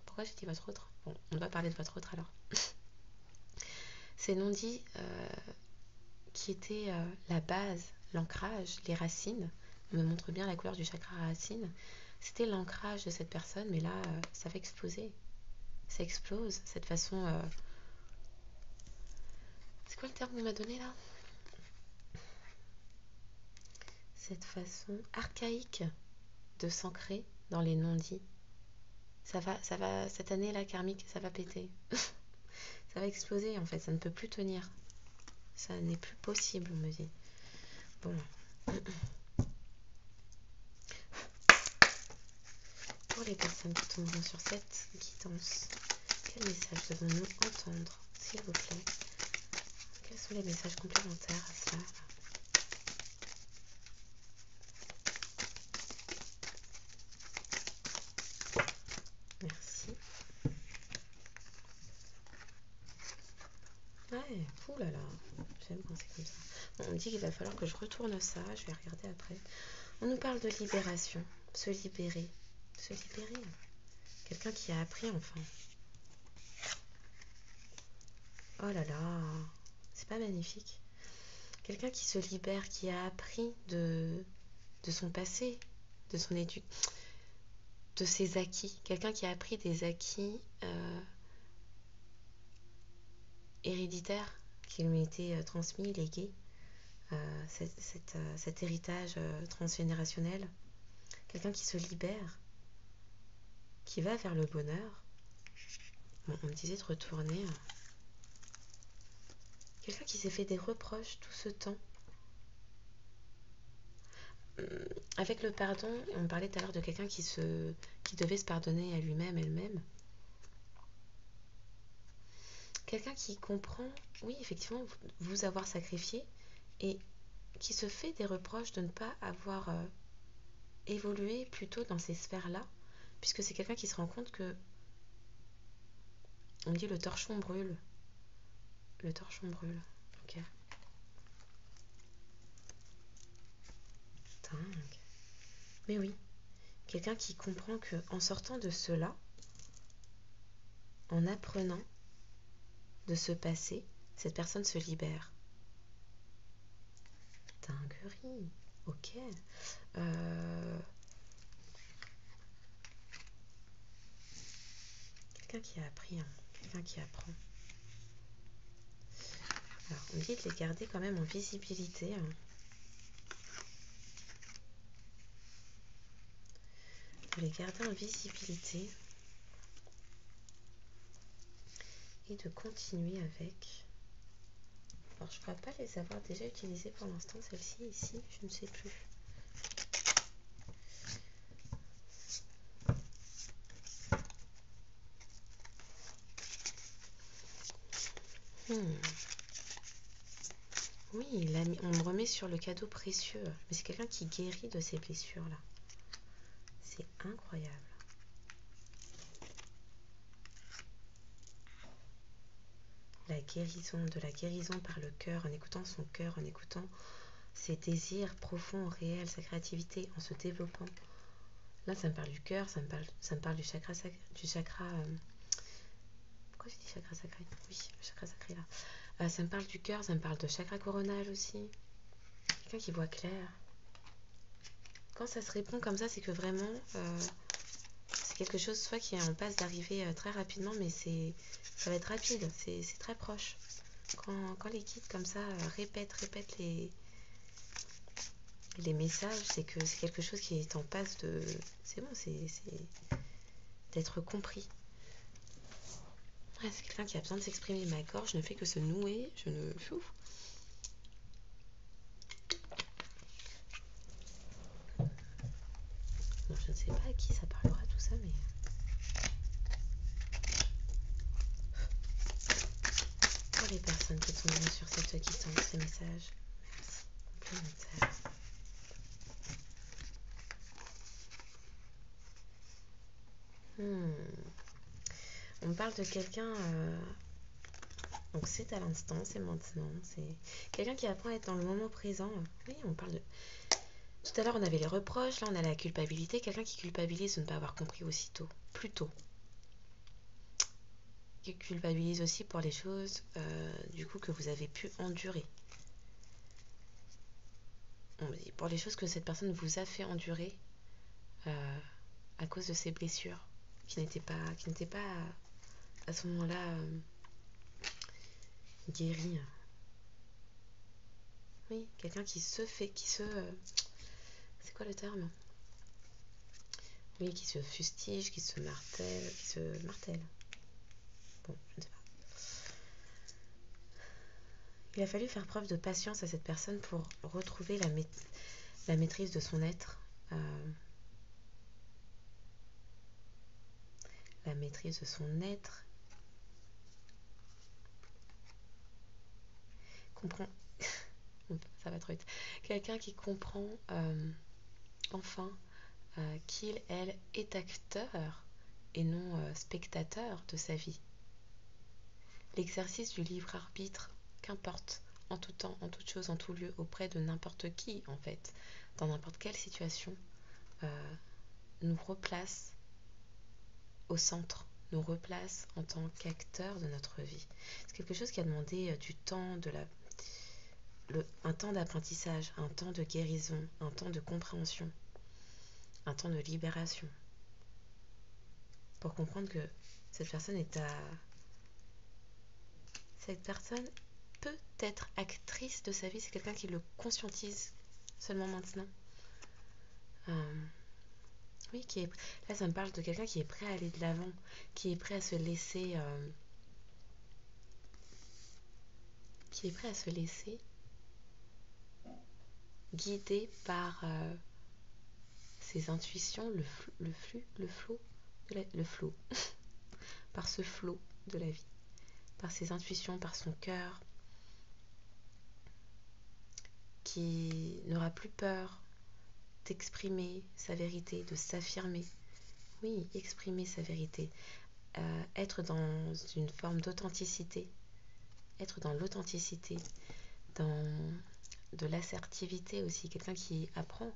Pourquoi j'ai dit votre autre? Bon, on doit parler de votre autre alors. Ces non-dits qui étaient la base, l'ancrage, les racines. On me montre bien la couleur du chakra racine. C'était l'ancrage de cette personne, mais là, ça va exploser. Ça explose, cette façon... C'est quoi le terme qu'on m'a donné là? Cette façon archaïque de s'ancrer dans les non-dits. Ça va, cette année là, karmique, ça va péter. Ça va exploser en fait, ça ne peut plus tenir. Ça n'est plus possible, on me dit. Bon. Pour les personnes qui tomberont sur cette guidance, quel message devons-nous entendre, s'il vous plaît? Quels sont les messages complémentaires à cela? Merci. Ouais, oulala, j'aime quand c'est comme ça. Bon, on me dit qu'il va falloir que je retourne ça, je vais regarder après. On nous parle de libération, se libérer. Se libérer. Quelqu'un qui a appris enfin. Oh là là, c'est pas magnifique. Quelqu'un qui se libère, qui a appris de son passé, de son éducation, de ses acquis. Quelqu'un qui a appris des acquis héréditaires qui lui ont été transmis, légués. Cet héritage transgénérationnel. Quelqu'un qui se libère, qui va vers le bonheur. Bon, on me disait de retourner. Quelqu'un qui s'est fait des reproches tout ce temps. Avec le pardon, on parlait tout à l'heure de quelqu'un qui devait se pardonner à lui-même, elle-même. Quelqu'un qui comprend, oui, effectivement, vous avoir sacrifié et qui se fait des reproches de ne pas avoir évolué plutôt dans ces sphères-là, puisque c'est quelqu'un qui se rend compte que, on me dit le torchon brûle. Le torchon brûle, ok. Dingue. Mais oui, quelqu'un qui comprend que en sortant de cela, en apprenant de ce passé, cette personne se libère. Dinguerie, ok. Quelqu'un qui a appris, quelqu'un qui apprend. Alors, on dit de les garder quand même en visibilité. De les garder en visibilité. Et de continuer avec. Alors, je ne crois pas les avoir déjà utilisées pour l'instant, celle-ci, ici, je ne sais plus. Oui, on me remet sur le cadeau précieux. Mais c'est quelqu'un qui guérit de ces blessures-là. C'est incroyable. La guérison, de la guérison par le cœur, en écoutant son cœur, en écoutant ses désirs profonds, réels, sa créativité, en se développant. Là, ça me parle du cœur, ça me parle du chakra sacré, pourquoi j'ai dit chakra sacré? Oui, le chakra sacré là. Ça me parle du cœur, ça me parle de chakra coronal aussi. Quelqu'un qui voit clair. Quand ça se répond comme ça, c'est que vraiment, c'est quelque chose soit qui est en passe d'arriver très rapidement, mais ça va être rapide, c'est très proche. Quand les guides comme ça répètent les messages, c'est que c'est quelque chose qui est en passe de... C'est bon, c'est d'être compris. Ouais, c'est quelqu'un qui a besoin de s'exprimer. Ma gorge ne fait que se nouer. Je ne... Bon, je ne sais pas à qui ça parlera tout ça, mais... Pour les personnes qui sont venues sur cette guidance, ces messages, merci. Complémentaire. On me parle de quelqu'un... Donc c'est à l'instant, c'est maintenant. C'est quelqu'un qui apprend à être dans le moment présent. Oui, on parle de... Tout à l'heure, on avait les reproches. Là, on a la culpabilité. Quelqu'un qui culpabilise de ne pas avoir compris aussitôt. Plus tôt. Qui culpabilise aussi pour les choses du coup que vous avez pu endurer. Pour les choses que cette personne vous a fait endurer à cause de ses blessures qui n'étaient pas à ce moment-là guéries. Oui, quelqu'un c'est quoi le terme? Oui, qui se fustige, qui se martèle. Bon, je ne sais pas. Il a fallu faire preuve de patience à cette personne pour retrouver la maîtrise de son être. La maîtrise de son être. Comprend. Ça va trop vite. Quelqu'un qui comprend enfin qu'il, elle, est acteur et non spectateur de sa vie. L'exercice du libre arbitre, qu'importe, en tout temps, en toute chose, en tout lieu, auprès de n'importe qui, en fait, dans n'importe quelle situation, nous replace au centre, nous replace en tant qu'acteur de notre vie. C'est quelque chose qui a demandé du temps, un temps d'apprentissage, un temps de guérison, un temps de compréhension, un temps de libération, pour comprendre que cette personne peut être actrice de sa vie. C'est quelqu'un qui le conscientise seulement maintenant. Oui, là ça me parle de quelqu'un qui est prêt à aller de l'avant, qui est prêt à se laisser guider par ses intuitions, le flot par ce flot de la vie, par ses intuitions, par son cœur, qui n'aura plus peur d'exprimer sa vérité, de s'affirmer. Oui, exprimer sa vérité, être dans une forme d'authenticité, être dans l'authenticité, dans de l'assertivité aussi, quelqu'un qui apprend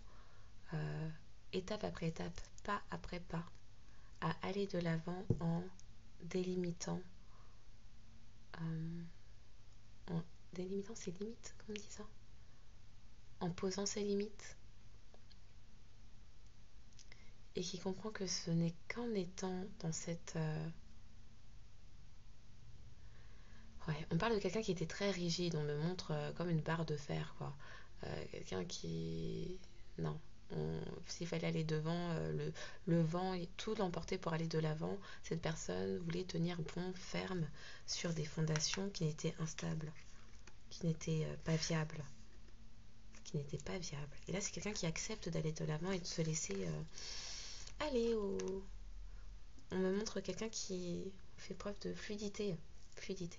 étape après étape, pas après pas, à aller de l'avant en délimitant ses limites, comment on dit ça, en posant ses limites, et qui comprend que ce n'est qu'en étant dans cette Ouais, on parle de quelqu'un qui était très rigide, on me montre comme une barre de fer, quoi. Quelqu'un qui... Non. S'il fallait aller devant, le vent et tout l'emporter pour aller de l'avant, cette personne voulait tenir bon, ferme, sur des fondations qui n'étaient instables, qui n'étaient pas viables, qui n'étaient pas viables. Et là, c'est quelqu'un qui accepte d'aller de l'avant et de se laisser aller au... On me montre quelqu'un qui fait preuve de fluidité. Fluidité.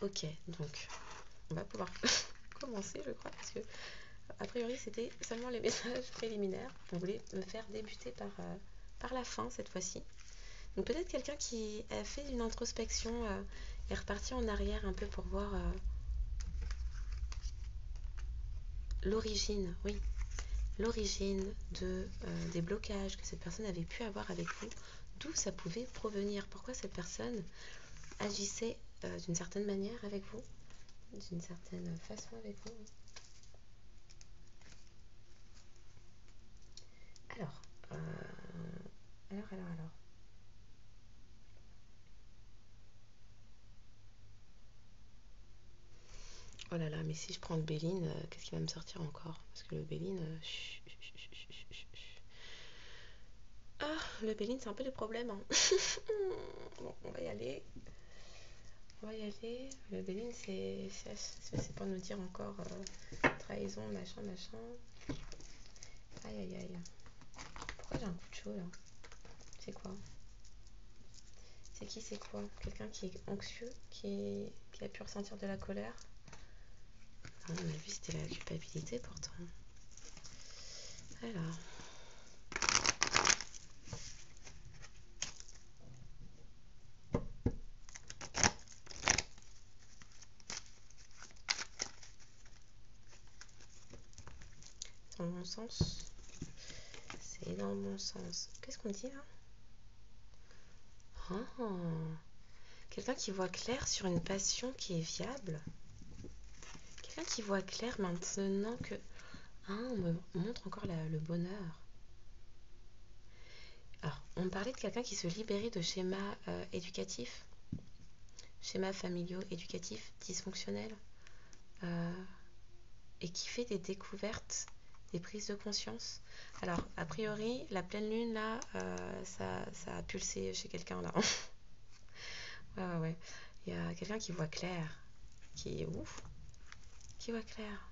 Ok, donc on va pouvoir commencer, je crois, parce que a priori c'était seulement les messages préliminaires. On voulait me faire débuter par la fin cette fois-ci. Donc peut-être quelqu'un qui a fait une introspection est reparti en arrière un peu pour voir l'origine, oui, l'origine des blocages que cette personne avait pu avoir avec vous, d'où ça pouvait provenir, pourquoi cette personne agissait d'une certaine manière avec vous, d'une certaine façon avec vous. Alors, alors. Oh là là, mais si je prends le Béline, qu'est-ce qui va me sortir encore? Parce que le Béline... Ah, le Béline, c'est un peu le problème. Hein. Bon, on va y aller. Le Béline, c'est pour nous dire encore trahison, machin. Aïe, aïe, aïe. Pourquoi j'ai un coup de chaud là? C'est quoi? C'est quoi? Quelqu'un qui est anxieux, qui a pu ressentir de la colère? Non, on a vu, c'était la culpabilité pourtant. Alors. Dans le bon sens. C'est dans le bon sens. Qu'est-ce qu'on dit là? Oh. Quelqu'un qui voit clair sur une passion qui est viable. Quelqu'un qui voit clair maintenant que... Ah, on me montre encore le bonheur. Alors, on parlait de quelqu'un qui se libérait de schémas éducatifs, schémas familiaux, éducatifs, dysfonctionnels, et qui fait des découvertes, des prises de conscience. Alors, a priori, la pleine lune, là, ça a pulsé chez quelqu'un, là. Ouais. Il y a quelqu'un qui voit clair, qui voit clair.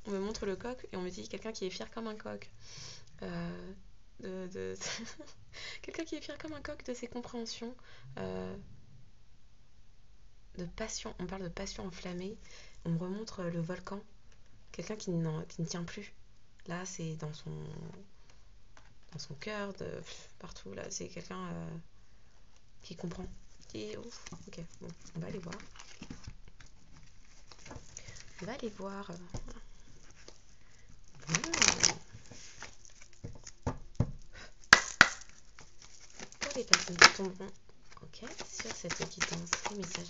On me montre le coq et on me dit quelqu'un qui est fier comme un coq. Quelqu'un qui est fier comme un coq de ses compréhensions, de passion. On parle de passion enflammée. On me remontre le volcan. Quelqu'un qui ne tient plus. Là, c'est dans son cœur, partout. Là, c'est quelqu'un qui comprend. Qui est ouf. Ok, bon, on va aller voir. Pour les personnes qui tomberont sur cette guidance, les messages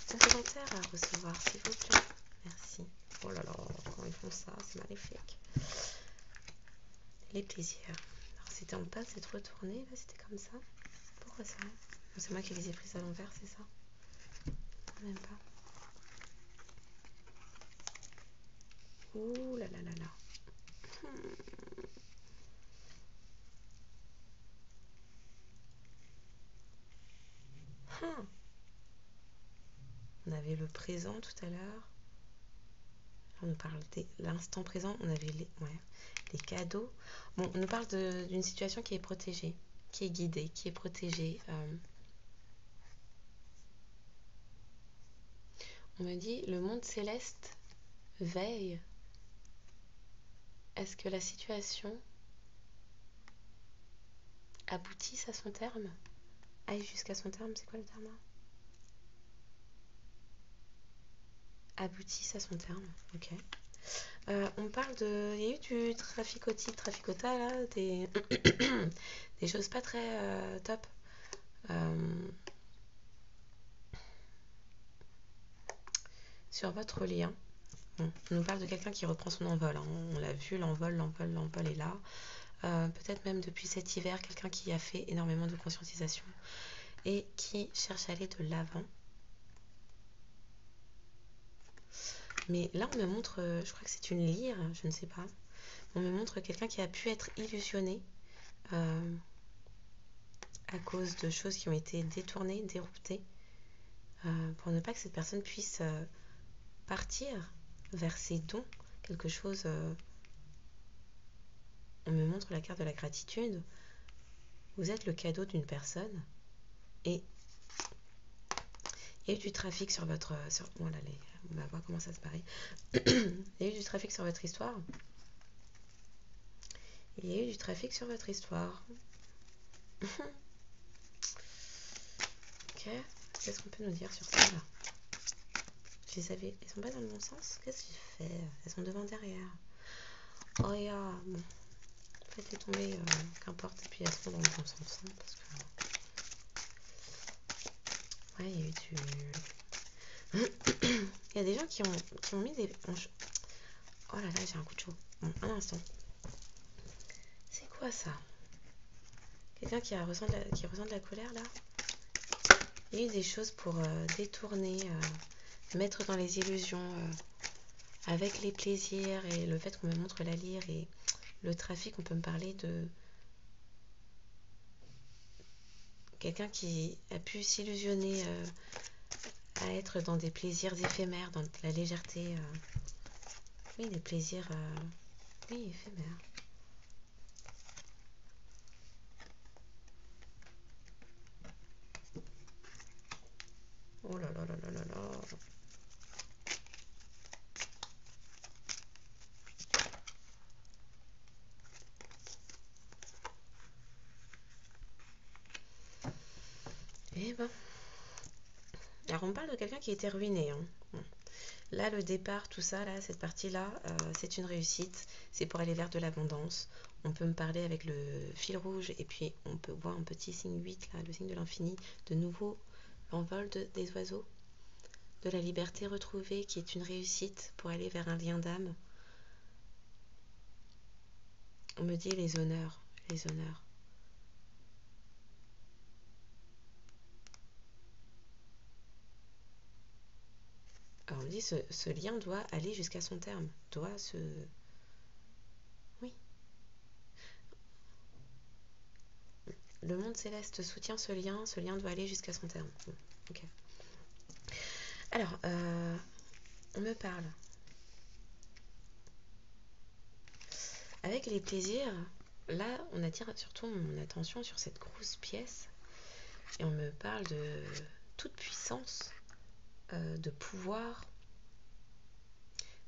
complémentaires à recevoir, s'il vous plaît. Merci. Oh là là, quand ils font ça, c'est magnifique. Les plaisirs. Alors, c'était en bas, c'est retourné, là, c'était comme ça. Pourquoi ça? C'est moi qui les ai prises à l'envers, c'est ça? Même pas. Ouh là là là là. On avait le présent tout à l'heure. On nous parle de l'instant présent. On avait les cadeaux. Bon, on nous parle d'une situation qui est protégée, qui est guidée, qui est protégée. On me dit, le monde céleste veille. Est-ce que la situation aboutisse à son terme? Aille jusqu'à son terme, c'est quoi le terme là? Aboutisse à son terme, ok. On parle de... Il y a eu du traficota là, des choses pas très top. Sur votre lien. Bon, on nous parle de quelqu'un qui reprend son envol. Hein. On l'a vu, l'envol est là. Peut-être même depuis cet hiver, quelqu'un qui a fait énormément de conscientisation. et qui cherche à aller de l'avant. Mais là, on me montre, je crois que c'est une lyre, je ne sais pas. On me montre quelqu'un qui a pu être illusionné à cause de choses qui ont été détournées, déroutées, pour ne pas que cette personne puisse partir vers ses dons, quelque chose. On me montre la carte de la gratitude. Vous êtes le cadeau d'une personne et il y a eu du trafic sur votre... Voilà, on va voir comment ça se parie. Il y a eu du trafic sur votre histoire. Il y a eu du trafic sur votre histoire. Ok. Qu'est-ce qu'on peut nous dire sur ça là? Je les avais... Elles sont pas dans le bon sens? Qu'est-ce que j'ai fait? Elles sont devant, derrière. Oh yeah. Bon. Faites-les tomber, qu'importe. Et puis elles seront dans le bon sens. Hein, parce que... Ouais, il y a eu du... Il y a des gens qui ont mis des... Oh là là, j'ai un coup de chaud. Bon, un instant. C'est quoi ça? Quelqu'un qui ressent de la colère là? Il y a eu des choses pour détourner, mettre dans les illusions, avec les plaisirs et le fait qu'on me montre la lyre et le trafic. On peut me parler de quelqu'un qui a pu s'illusionner à être dans des plaisirs éphémères, dans la légèreté. Oui, des plaisirs oui, éphémères. Oh là là là là là là. Eh ben, alors on parle de quelqu'un qui était ruiné. Hein. Bon. Là, le départ, tout ça, là, cette partie-là, c'est une réussite. C'est pour aller vers de l'abondance. On peut me parler avec le fil rouge et puis on peut voir un petit signe 8, là, le signe de l'infini. De nouveau, l'envol des oiseaux, de la liberté retrouvée qui est une réussite pour aller vers un lien d'âme. On me dit les honneurs, les honneurs. Alors on me dit ce lien doit aller jusqu'à son terme, doit se... Oui. Le monde céleste soutient ce lien doit aller jusqu'à son terme. Bon, ok. Alors, on me parle. Avec les plaisirs, là, on attire surtout mon attention sur cette grosse pièce et on me parle de toute puissance, de pouvoir,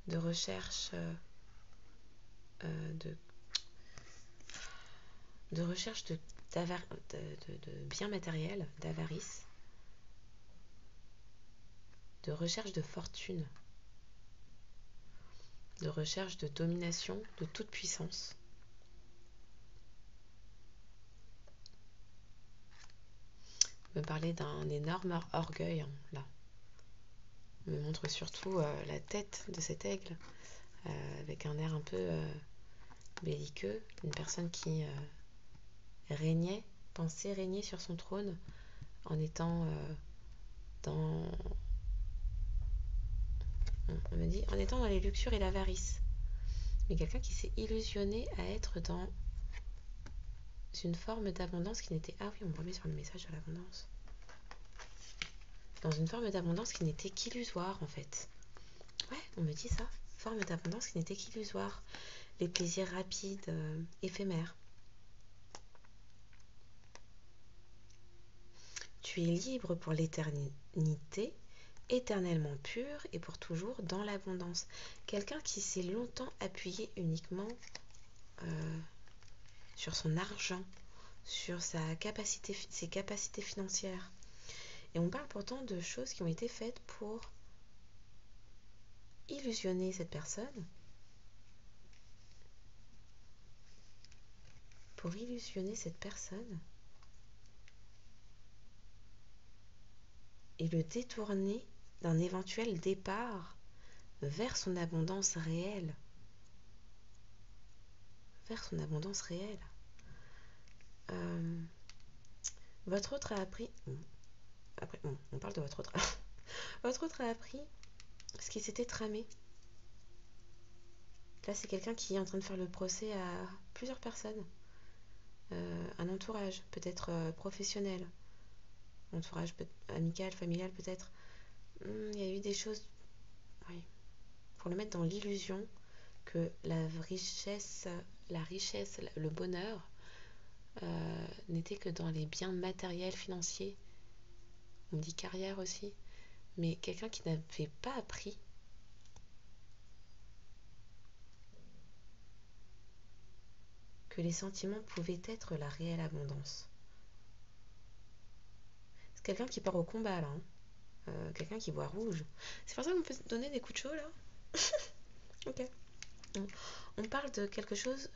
de recherche, de recherche de biens matériels, d'avarice, de recherche de fortune, de recherche de domination, de toute puissance. On me parlait d'un énorme orgueil, hein, là. On me montre surtout la tête de cet aigle, avec un air un peu belliqueux, une personne qui pensait régner sur son trône en étant dans... On me dit, en étant dans les luxures et l'avarice. Mais quelqu'un qui s'est illusionné à être dans une forme d'abondance qui n'était... Ah oui, on me remet sur le message de l'abondance. Dans une forme d'abondance qui n'était qu'illusoire, en fait. Ouais, on me dit ça. Forme d'abondance qui n'était qu'illusoire. Les plaisirs rapides, éphémères. Tu es libre pour l'éternité, éternellement pur et pour toujours dans l'abondance. Quelqu'un qui s'est longtemps appuyé uniquement sur son argent, sur ses capacités financières. Et on parle pourtant de choses qui ont été faites pour illusionner cette personne, et le détourner d'un éventuel départ vers son abondance réelle. Votre autre a appris... Après, on parle de votre autre. Votre autre a appris ce qui s'était tramé. Là, c'est quelqu'un qui est en train de faire le procès à plusieurs personnes. Un entourage, peut-être professionnel. Entourage amical, familial, peut-être. Il y a eu des choses... Oui. Pour le mettre dans l'illusion que la richesse, le bonheur, n'était que dans les biens matériels, financiers. On dit carrière aussi. Mais quelqu'un qui n'avait pas appris que les sentiments pouvaient être la réelle abondance. C'est quelqu'un qui part au combat, là. Quelqu'un qui voit rouge. C'est pour ça qu'on peut donner des coups de chaud, là. Ok. On parle de quelque chose,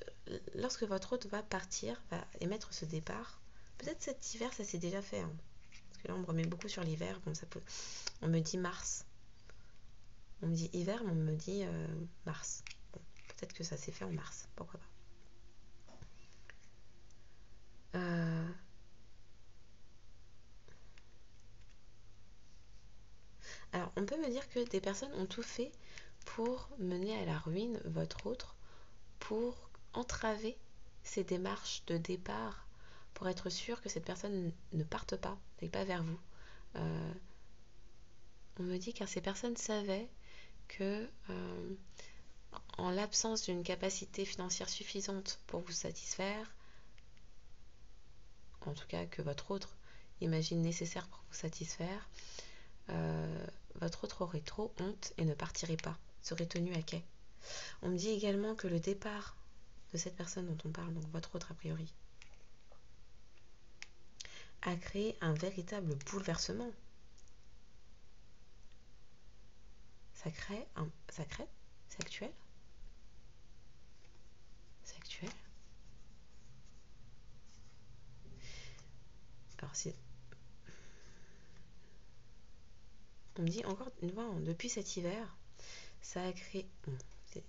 lorsque votre hôte va partir, va émettre ce départ. Peut-être cet hiver, ça s'est déjà fait. Hein. Parce que là, on me remet beaucoup sur l'hiver. Bon, ça peut... On me dit mars. On me dit hiver, mais on me dit mars. Bon, peut-être que ça s'est fait en mars. Pourquoi pas. Alors, on peut me dire que des personnes ont tout fait pour mener à la ruine votre autre, pour entraver ces démarches de départ, pour être sûr que cette personne ne parte pas, n'aille pas vers vous. On me dit car ces personnes savaient que en l'absence d'une capacité financière suffisante pour vous satisfaire, en tout cas que votre autre imagine nécessaire pour vous satisfaire, votre autre aurait trop honte et ne partirait pas, serait tenu à quai. On me dit également que le départ de cette personne dont on parle, donc votre autre a priori, a créé un véritable bouleversement. Ça crée c'est actuel? C'est actuel? Alors c'est... On me dit encore une fois, depuis cet hiver, ça a créé... Bon,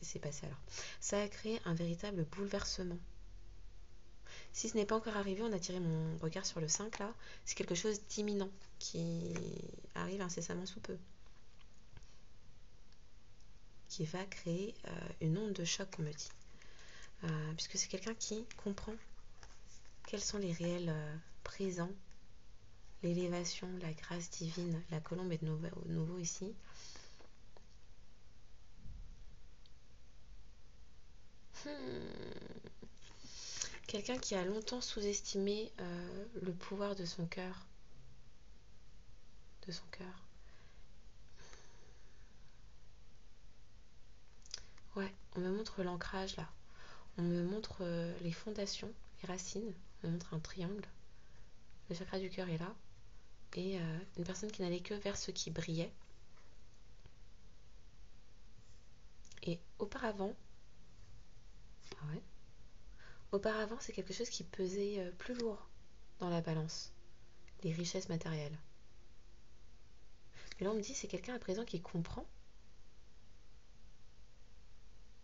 c'est passé alors. Ça a créé un véritable bouleversement. Si ce n'est pas encore arrivé, on a tiré mon regard sur le 5 là, c'est quelque chose d'imminent qui arrive incessamment sous peu. Qui va créer une onde de choc, on me dit. Puisque c'est quelqu'un qui comprend quels sont les réels présents, l'élévation, la grâce divine. La colombe est de nouveau ici. Quelqu'un qui a longtemps sous-estimé le pouvoir de son cœur. De son cœur. Ouais, on me montre l'ancrage là. On me montre les fondations, les racines. On me montre un triangle. Le chakra du cœur est là. Et une personne qui n'allait que vers ce qui brillait. Et auparavant, c'est quelque chose qui pesait plus lourd dans la balance, les richesses matérielles. Et là, on me dit, c'est quelqu'un à présent qui comprend.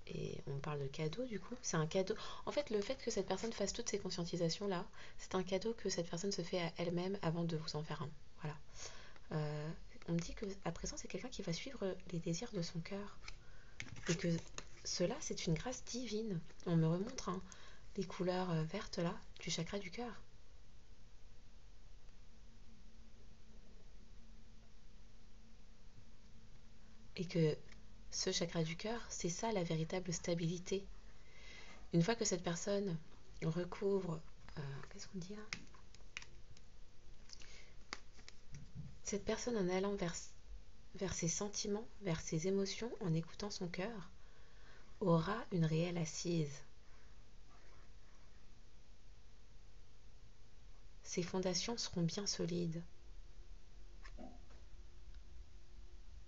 Et on parle de cadeau, du coup. C'est un cadeau. En fait, le fait que cette personne fasse toutes ces conscientisations-là, c'est un cadeau que cette personne se fait à elle-même avant de vous en faire un. Voilà. On me dit qu'à présent, c'est quelqu'un qui va suivre les désirs de son cœur. Et que cela, c'est une grâce divine. On me remontre les couleurs vertes, là, du chakra du cœur. Et que ce chakra du cœur, c'est ça la véritable stabilité. Une fois que cette personne recouvre... qu'est-ce qu'on dit là? Cette personne en allant vers ses sentiments, vers ses émotions, en écoutant son cœur, aura une réelle assise. Ses fondations seront bien solides.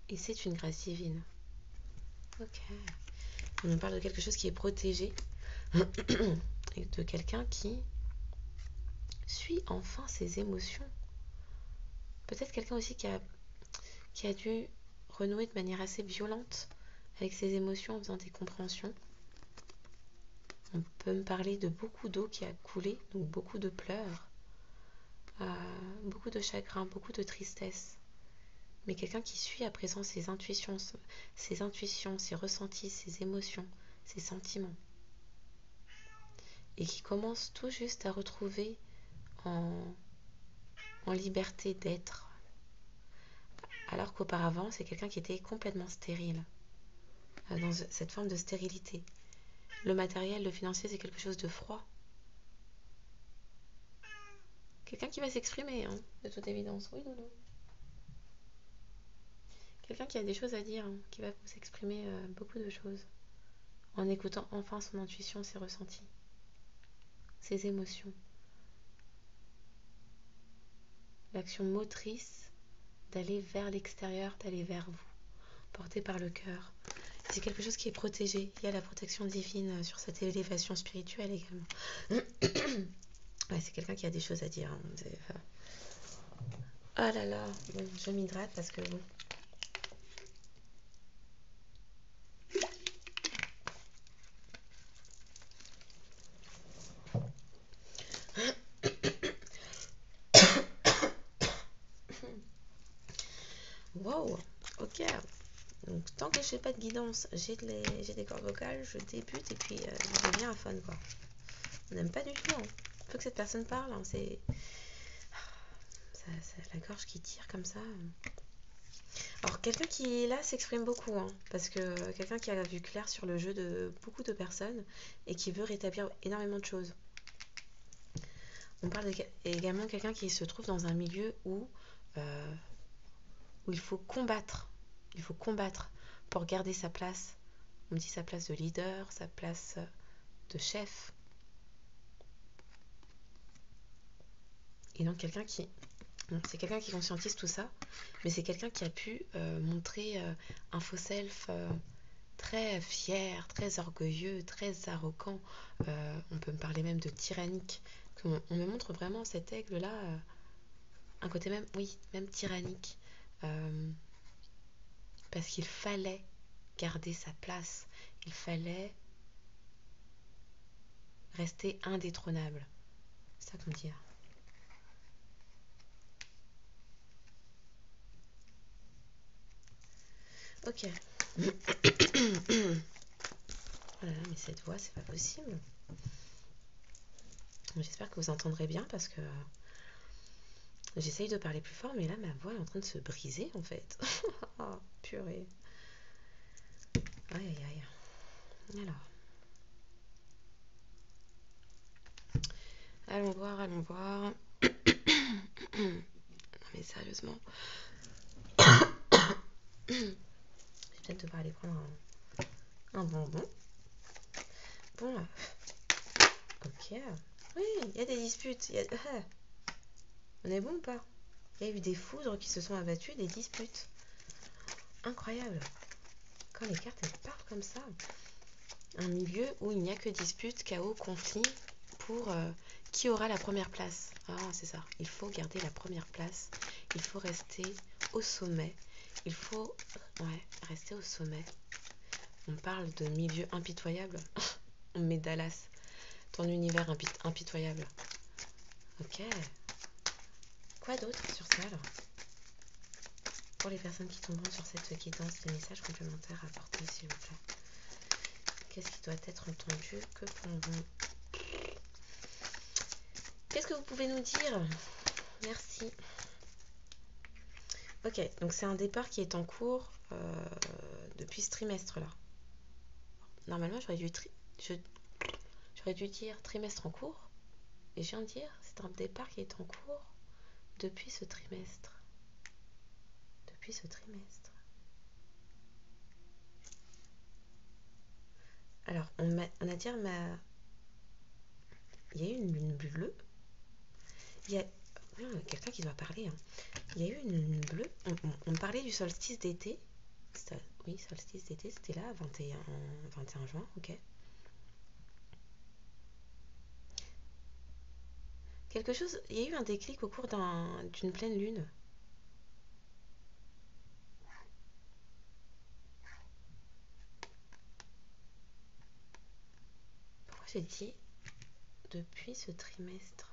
Et c'est une grâce divine. Ok. On nous parle de quelque chose qui est protégé. Et de quelqu'un qui suit enfin ses émotions. Peut-être quelqu'un aussi qui a dû renouer de manière assez violente avec ses émotions en faisant des compréhensions. On peut me parler de beaucoup d'eau qui a coulé, donc beaucoup de pleurs. beaucoup de chagrin, beaucoup de tristesse. Mais quelqu'un qui suit à présent ses intuitions, ses ressentis, ses émotions, ses sentiments. Et qui commence tout juste à retrouver en liberté d'être. Alors qu'auparavant, c'est quelqu'un qui était complètement stérile, dans cette forme de stérilité. Le matériel, le financier, c'est quelque chose de froid. Quelqu'un qui va s'exprimer, hein, de toute évidence. Oui, Dodo. Quelqu'un qui a des choses à dire, hein, qui va vous exprimer beaucoup de choses, en écoutant enfin son intuition, ses ressentis, ses émotions. L'action motrice d'aller vers l'extérieur, d'aller vers vous, porté par le cœur. C'est quelque chose qui est protégé. Il y a la protection divine sur cette élévation spirituelle également. Ouais, c'est quelqu'un qui a des choses à dire. Hein. Oh là là, bon, je m'hydrate parce que bon. Wow, ok. Donc tant que je n'ai pas de guidance, j'ai des cordes vocales, je débute et puis je deviens un fun quoi. On n'aime pas du tout. Hein. Faut que cette personne parle. Hein. C'est la gorge qui tire comme ça. Alors quelqu'un qui là s'exprime beaucoup, hein, parce que quelqu'un qui a vu clair sur le jeu de beaucoup de personnes et qui veut rétablir énormément de choses. On parle également de quelqu'un qui se trouve dans un milieu où il faut combattre. Il faut combattre pour garder sa place. On me dit sa place de leader, sa place de chef. Et donc quelqu'un qui... c'est quelqu'un qui conscientise tout ça, mais c'est quelqu'un qui a pu montrer un faux self très fier, très orgueilleux, très arrogant. On peut me parler même de tyrannique. On me montre vraiment cet aigle-là, un côté même, oui, même tyrannique. Parce qu'il fallait garder sa place. Il fallait rester indétrônable. C'est ça qu'on dit. Ok. Oh là là, mais cette voix, c'est pas possible. J'espère que vous entendrez bien parce que j'essaye de parler plus fort, mais là, ma voix est en train de se briser en fait. Oh, purée. Aïe, aïe, aïe. Alors. Allons voir, allons voir. Non, mais sérieusement. Je vais peut-être devoir aller prendre un bonbon. Bon, ok. Oui, il y a des disputes. On est bon ou pas? Il y a eu des foudres qui se sont abattues, des disputes. Incroyable. Quand les cartes elles partent comme ça. Un milieu où il n'y a que disputes, chaos, conflits pour qui aura la première place. Ah, c'est ça. Il faut garder la première place. Il faut rester au sommet. Il faut rester au sommet. On parle de milieu impitoyable. On met Dallas. Ton univers impitoyable. Ok. Quoi d'autre sur ça alors? Pour les personnes qui tomberont sur cette guidance, des messages complémentaires à apporter s'il vous plaît. Qu'est-ce qui doit être entendu? Que pouvons-nous? Qu'est-ce que vous pouvez nous dire? Merci. Ok, donc c'est un départ qui est en cours depuis ce trimestre-là. Normalement, j'aurais dû dire trimestre en cours. Et je viens de dire, c'est un départ qui est en cours depuis ce trimestre. Depuis ce trimestre. Alors, on a dit, il y a eu une lune bleue. Il y a quelqu'un qui doit parler. Hein. Il y a eu une lune bleue. On parlait du solstice d'été. Oui, solstice d'été, c'était là, 21 juin, ok. Quelque chose, il y a eu un déclic au cours d'une pleine lune. Pourquoi j'ai dit depuis ce trimestre?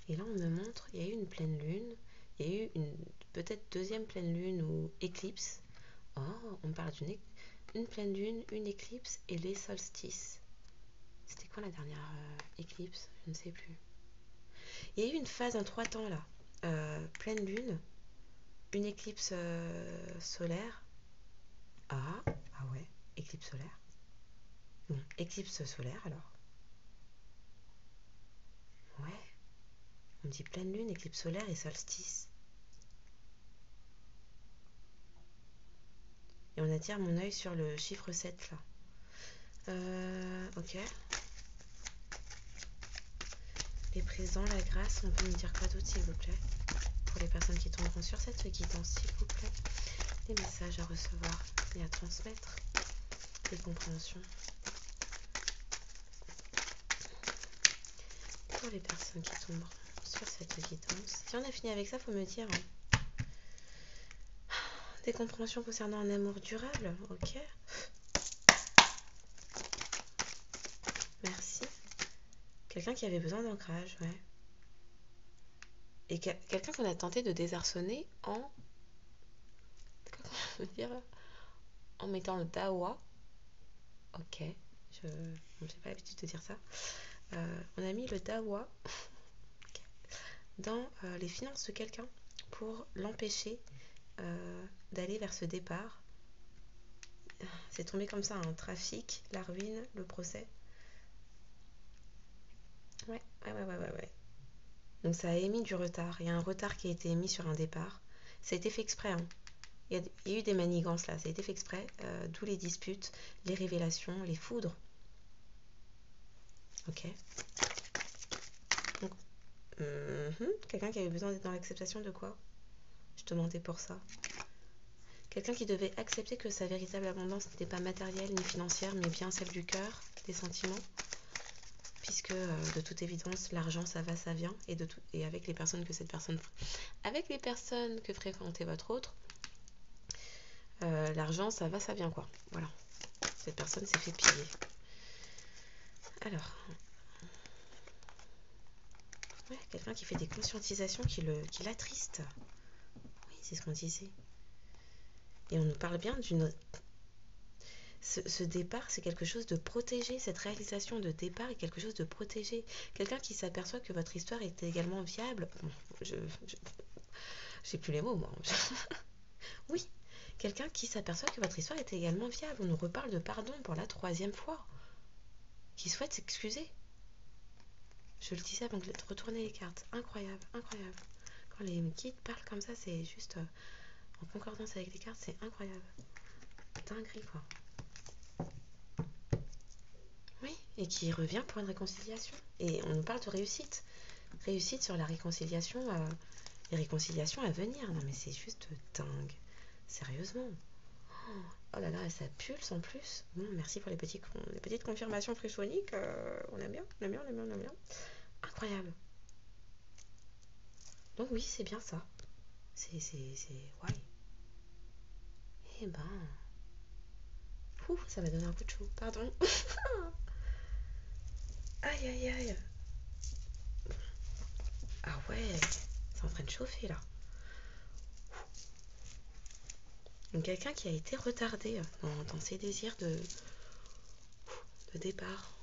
Et là, on me montre, il y a eu une pleine lune, il y a eu une peut-être deuxième pleine lune ou éclipse. Oh, on parle une pleine lune, une éclipse et les solstices. C'était quand la dernière éclipse? Je ne sais plus. Il y a eu une phase en 3 temps là. Pleine lune, une éclipse solaire. Ah ouais, éclipse solaire. Bon, éclipse solaire alors. Ouais, on dit pleine lune, éclipse solaire et solstice. Et on attire mon œil sur le chiffre 7 là. Ok. Les présents, la grâce, on peut me dire quoi d'autre s'il vous plaît? Pour les personnes qui tomberont sur cette guidance, s'il vous plaît. Les messages à recevoir et à transmettre. Les compréhensions. Pour les personnes qui tomberont sur cette guidance. Si on a fini avec ça, faut me dire. Hein. Des compréhensions concernant un amour durable, ok. Merci. Quelqu'un qui avait besoin d'ancrage, ouais. Et quelqu'un qu'on a tenté de désarçonner en... Comment on peut dire? En mettant le dawa. Ok. Je n'ai pas l'habitude de dire ça. On a mis le dawa dans les finances de quelqu'un pour l'empêcher d'aller vers ce départ. C'est tombé comme ça, un trafic, la ruine, le procès. Ouais. Donc ça a émis du retard. Il y a un retard qui a été émis sur un départ. Ça a été fait exprès. Hein. Il y a eu des manigances là. Ça a été fait exprès. D'où les disputes, les révélations, les foudres. Ok. Donc, quelqu'un qui avait besoin d'être dans l'acceptation de quoi? Je demandais pour ça. Quelqu'un qui devait accepter que sa véritable abondance n'était pas matérielle ni financière, mais bien celle du cœur, des sentiments. Puisque de toute évidence, l'argent, ça va, ça vient. Et avec les personnes avec les personnes que fréquentez votre autre, l'argent, ça va, ça vient quoi. Voilà. Cette personne s'est fait piller. Alors, ouais, quelqu'un qui fait des conscientisations qui l'attriste. Oui, c'est ce qu'on disait. Et on nous parle bien d'une... Ce départ, c'est quelque chose de protégé. Cette réalisation de départ est quelque chose de protégé. Quelqu'un qui s'aperçoit que votre histoire est également viable. Bon, j'ai plus les mots, moi. Oui, quelqu'un qui s'aperçoit que votre histoire est également viable. On nous reparle de pardon pour la 3e fois. Qui souhaite s'excuser. Je le disais avant de retourner les cartes. Incroyable, incroyable. Quand les guides parlent comme ça, c'est juste en concordance avec les cartes, c'est incroyable. Dinguerie, quoi. Oui, et qui revient pour une réconciliation. Et on nous parle de réussite. Réussite sur la réconciliation, les réconciliations à venir. Non mais c'est juste dingue. Sérieusement. Oh là là, ça pulse en plus. Bon, merci pour les petites confirmations frissoniques. On aime bien, on aime bien, on aime bien, on aime bien. Incroyable. Donc oui, c'est bien ça. C'est... Ouais. Eh ben... Ouf, ça m'a donné un coup de chaud. Pardon. Aïe, aïe, aïe. Ah ouais, c'est en train de chauffer là. Donc quelqu'un qui a été retardé dans ses désirs de départ.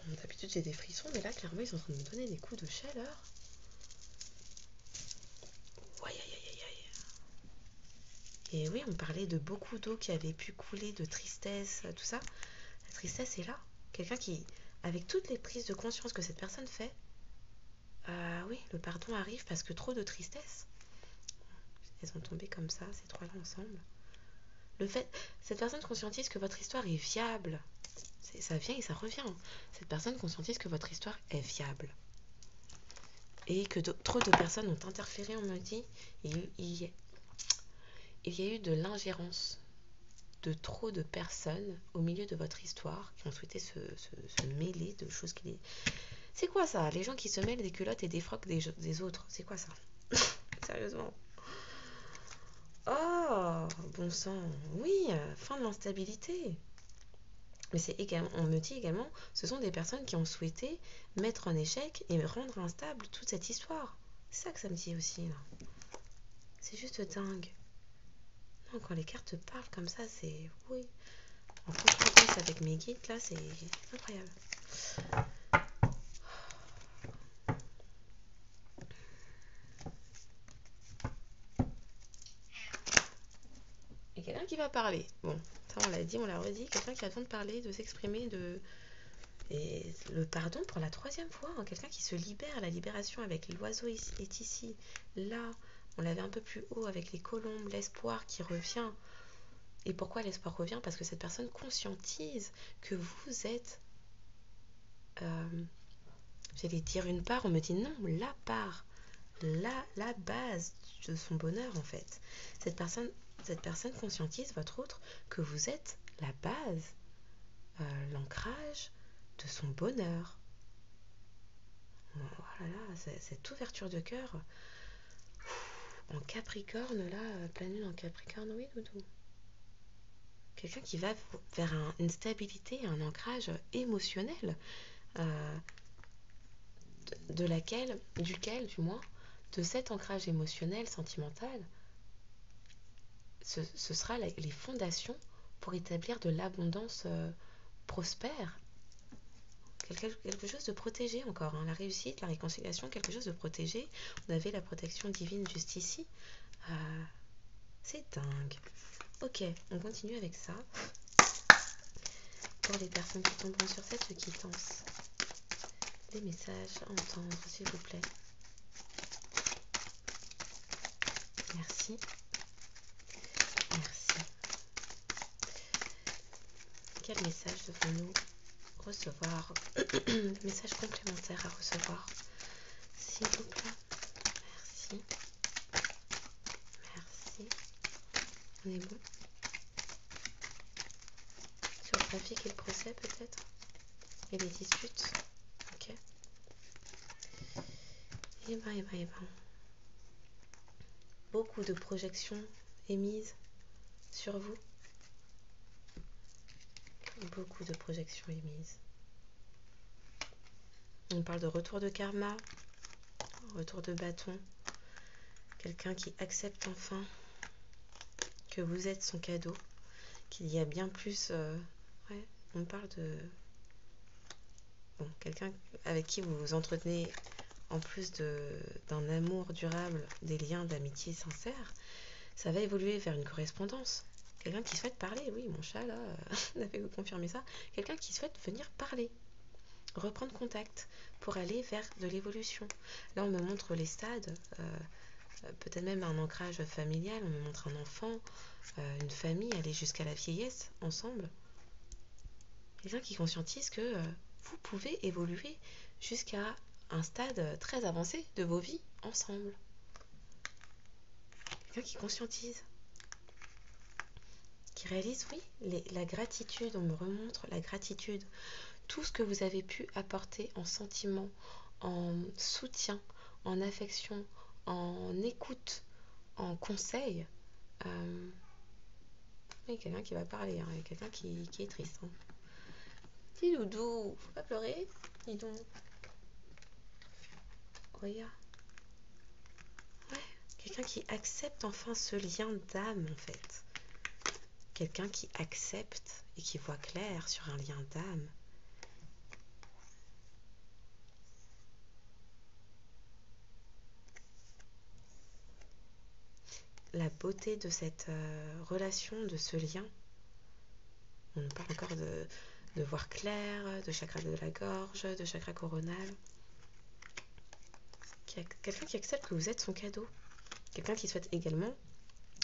D'habitude j'ai des frissons, mais là clairement ils sont en train de me donner des coups de chaleur. Aïe, aïe, aïe, aïe. Et oui, on parlait de beaucoup d'eau qui avait pu couler, de tristesse, tout ça. La tristesse est là. Quelqu'un qui, avec toutes les prises de conscience que cette personne fait, oui, le pardon arrive parce que trop de tristesse. Elles ont tombé comme ça, ces trois-là ensemble. Le fait, cette personne conscientise que votre histoire est viable. Ça vient et ça revient. Cette personne conscientise que votre histoire est viable. Et que trop de personnes ont interféré, on me dit. Il y a eu de l'ingérence de trop de personnes au milieu de votre histoire qui ont souhaité se mêler de choses qui... C'est quoi ça? Les gens qui se mêlent des culottes et des frocs des autres. C'est quoi ça? Sérieusement. Oh, bon sang. Oui, fin de l'instabilité. Mais c'est également, on me dit également, ce sont des personnes qui ont souhaité mettre en échec et rendre instable toute cette histoire. C'est ça que ça me dit aussi, là. C'est juste dingue. Non, quand les cartes parlent comme ça, c'est... Oui. En concordance avec mes guides, là, c'est incroyable. Il y a quelqu'un qui va parler. Bon, ça on l'a dit, on l'a redit. Quelqu'un qui a besoin de parler, de s'exprimer, de... Et le pardon pour la 3e fois. Hein. Quelqu'un qui se libère. La libération avec l'oiseau est ici. Là, on l'avait un peu plus haut avec les colombes. L'espoir qui revient. Et pourquoi l'espoir revient? Parce que cette personne conscientise que vous êtes... j'allais dire une part. On me dit non, la part. La base de son bonheur en fait. Cette personne conscientise, votre autre, que vous êtes la base, l'ancrage de son bonheur. Voilà, cette ouverture de cœur en Capricorne, là, pleine lune en Capricorne, oui, Doudou. Quelqu'un qui va vers une stabilité, un ancrage émotionnel, duquel, du moins, de cet ancrage émotionnel, sentimental, ce sera les fondations pour établir de l'abondance prospère. Quelque chose de protégé encore. Hein. La réussite, la réconciliation, quelque chose de protégé. On avait la protection divine juste ici. C'est dingue. Ok, on continue avec ça. Pour les personnes qui tomberont sur cette quittance, les messages à entendre, s'il vous plaît. Merci. Merci. Quel message devons-nous recevoir? Message complémentaire à recevoir, s'il vous plaît. Merci. Merci. On est bon. Sur le trafic et le procès, peut-être? Et les disputes? Ok. Et ben. Beaucoup de projections émises sur vous. Beaucoup de projections émises. On parle de retour de karma, retour de bâton. Quelqu'un qui accepte enfin que vous êtes son cadeau, qu'il y a bien plus... ouais, on parle de... Bon, quelqu'un avec qui vous vous entretenez, en plus d'un amour durable, des liens d'amitié sincères, ça va évoluer vers une correspondance. Quelqu'un qui souhaite parler, oui, mon chat là, n'avez vous confirmé ça. Quelqu'un qui souhaite venir parler, reprendre contact pour aller vers de l'évolution. Là, on me montre les stades, peut-être même un ancrage familial, on me montre un enfant, une famille, aller jusqu'à la vieillesse ensemble. Quelqu'un qui conscientise que vous pouvez évoluer jusqu'à un stade très avancé de vos vies ensemble. Quelqu'un qui conscientise, qui réalise, oui, la gratitude, on me remontre la gratitude, tout ce que vous avez pu apporter en sentiment, en soutien, en affection, en écoute, en conseil. Il y a quelqu'un qui va parler, hein, il y a quelqu'un qui est triste. Hein. Dis doudou, faut pas pleurer, dis donc. Regarde. Ouais, quelqu'un qui accepte enfin ce lien d'âme en fait. Quelqu'un qui accepte et qui voit clair sur un lien d'âme. La beauté de cette relation, de ce lien. On nous parle encore de voir clair, de chakra de la gorge, de chakra coronal. Quelqu'un qui accepte que vous êtes son cadeau. Quelqu'un qui souhaite également,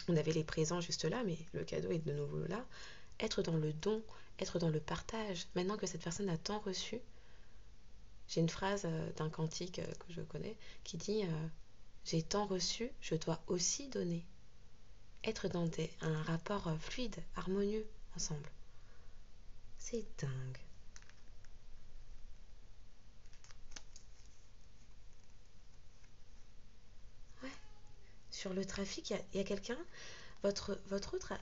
on avait les présents juste là, mais le cadeau est de nouveau là, être dans le don, être dans le partage. Maintenant que cette personne a tant reçu, j'ai une phrase d'un cantique que je connais qui dit j'ai tant reçu, je dois aussi donner. Être dans un rapport fluide, harmonieux ensemble. C'est dingue. Ouais. Sur le trafic, il y a quelqu'un, votre autre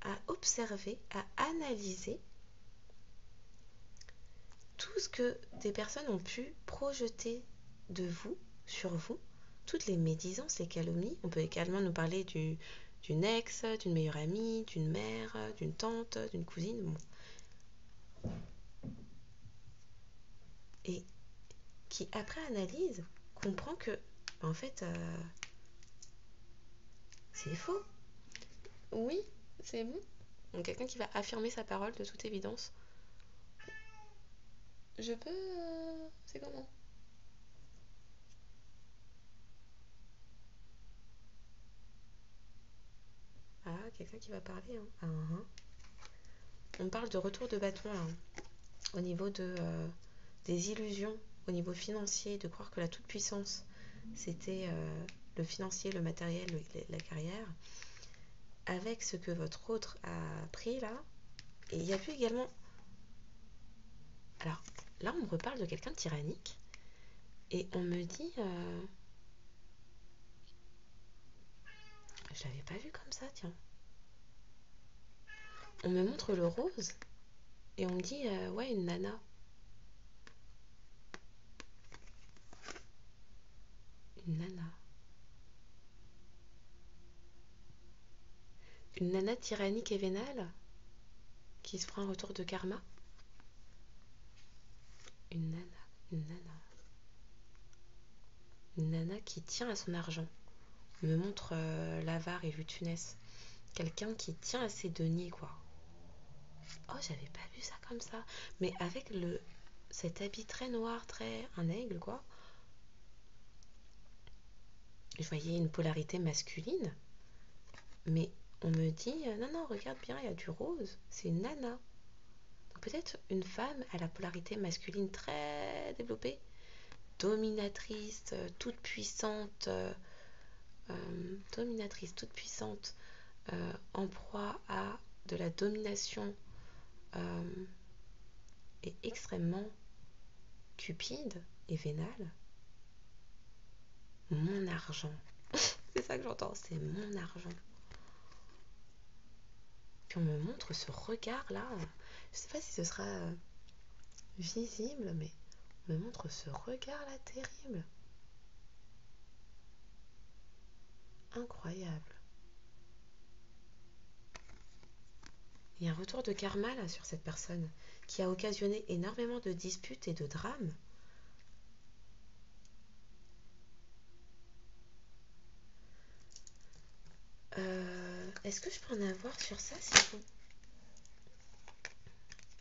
a observé, a analysé tout ce que des personnes ont pu projeter de vous, sur vous, toutes les médisances, les calomnies. On peut également nous parler d'une ex, d'une meilleure amie, d'une mère, d'une tante, d'une cousine. Bon. Et qui, après analyse, comprend que, en fait, c'est faux. Oui, c'est bon. Donc, quelqu'un qui va affirmer sa parole de toute évidence. Je peux... c'est comment? Ah, quelqu'un qui va parler. Hein. On parle de retour de bâton là, hein. Au niveau des illusions, au niveau financier, de croire que la toute-puissance, c'était le financier, le matériel, la carrière, avec ce que votre autre a pris là. Et il y a pu également... Alors, là, on me reparle de quelqu'un de tyrannique, et on me dit... je l'avais pas vu comme ça, tiens. On me montre le rose, et on me dit, ouais, une nana. Une nana. Une nana tyrannique et vénale qui se fera un retour de karma. Une nana, une nana. Une nana qui tient à son argent. On me montre l'avare et Vutunès. Quelqu'un qui tient à ses deniers, quoi. Oh, j'avais pas vu ça comme ça. Mais avec cet habit très noir, très... un aigle, quoi. Je voyais une polarité masculine. Mais on me dit, non, non, regarde bien, il y a du rose. C'est une nana. Donc peut-être une femme à la polarité masculine très développée. Dominatrice, toute puissante. Dominatrice, toute puissante. En proie à de la domination et extrêmement cupide et vénale. Mon argent. C'est ça que j'entends, c'est mon argent. Puis on me montre ce regard-là. Je sais pas si ce sera visible, mais on me montre ce regard-là terrible. Incroyable. Il y a un retour de karma là sur cette personne qui a occasionné énormément de disputes et de drames. Est-ce que je peux en avoir sur ça, s'il vous plaît?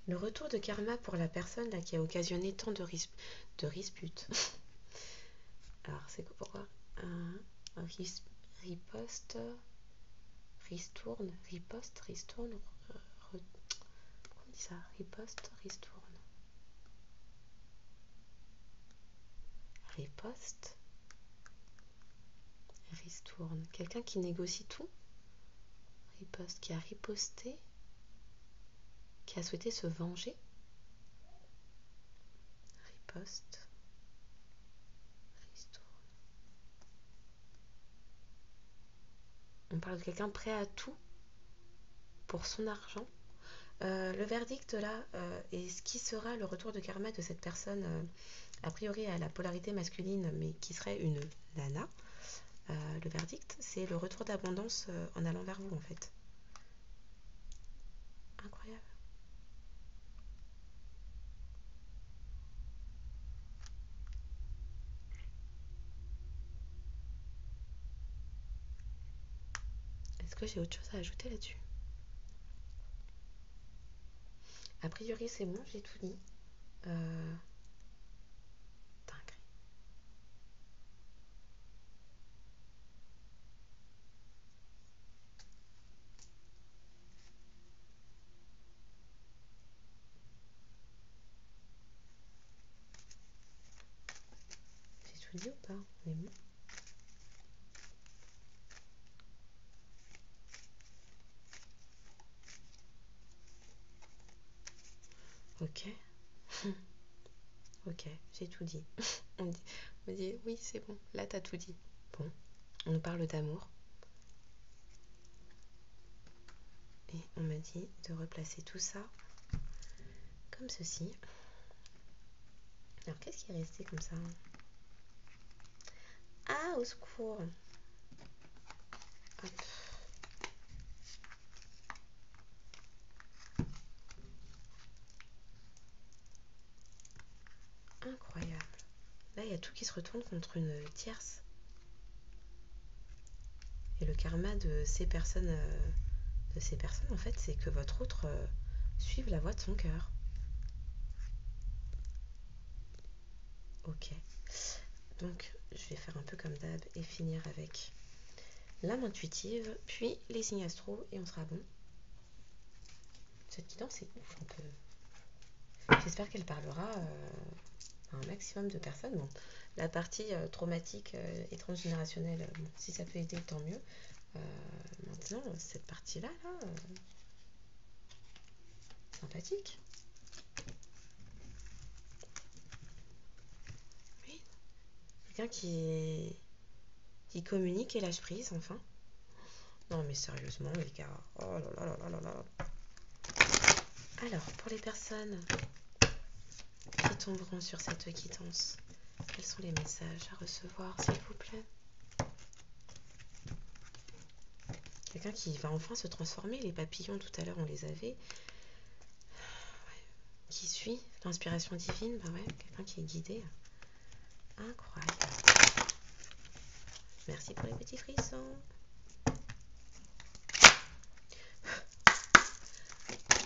Le retour de karma pour la personne là qui a occasionné tant de disputes. Alors, c'est quoi pourquoi riposte, ristourne, riposte, ristourne, comment on dit ça? Riposte, ristourne. Riposte, ristourne. Quelqu'un qui négocie tout. Riposte, qui a riposté, qui a souhaité se venger. Riposte, ristourne. On parle de quelqu'un prêt à tout pour son argent. Le verdict là, et ce qui sera le retour de karma de cette personne, a priori à la polarité masculine, mais qui serait une nana, le verdict, c'est le retour d'abondance en allant vers vous en fait. Incroyable. Est-ce que j'ai autre chose à ajouter là-dessus? A priori c'est bon, j'ai tout dit. Dinguerie. J'ai tout dit ou pas? On est bon. Ok. Ok, j'ai tout dit. On me dit oui, c'est bon, là t'as tout dit. Bon, on nous parle d'amour. Et on m'a dit de replacer tout ça comme ceci. Alors, qu'est-ce qui est resté comme ça? Ah, au secours. Hop. Incroyable. Là, il y a tout qui se retourne contre une tierce. Et le karma de ces personnes, en fait, c'est que votre autre suive la voie de son cœur. Ok. Donc, je vais faire un peu comme d'hab et finir avec l'âme intuitive, puis les signes astro et on sera bon. Cette guidance est ouf un peu. J'espère qu'elle parlera à un maximum de personnes. Bon, la partie traumatique et transgénérationnelle, bon, si ça peut aider, tant mieux. Maintenant, cette partie-là, sympathique. Oui. Quelqu'un qui communique et lâche prise, enfin. Non, mais sérieusement, les gars. Oh là là là là là là. Alors, pour les personnes qui tomberont sur cette quittance, quels sont les messages à recevoir, s'il vous plaît? Quelqu'un qui va enfin se transformer. Les papillons, tout à l'heure, on les avait. Qui suit l'inspiration divine, bah ouais, quelqu'un qui est guidé. Incroyable. Merci pour les petits frissons.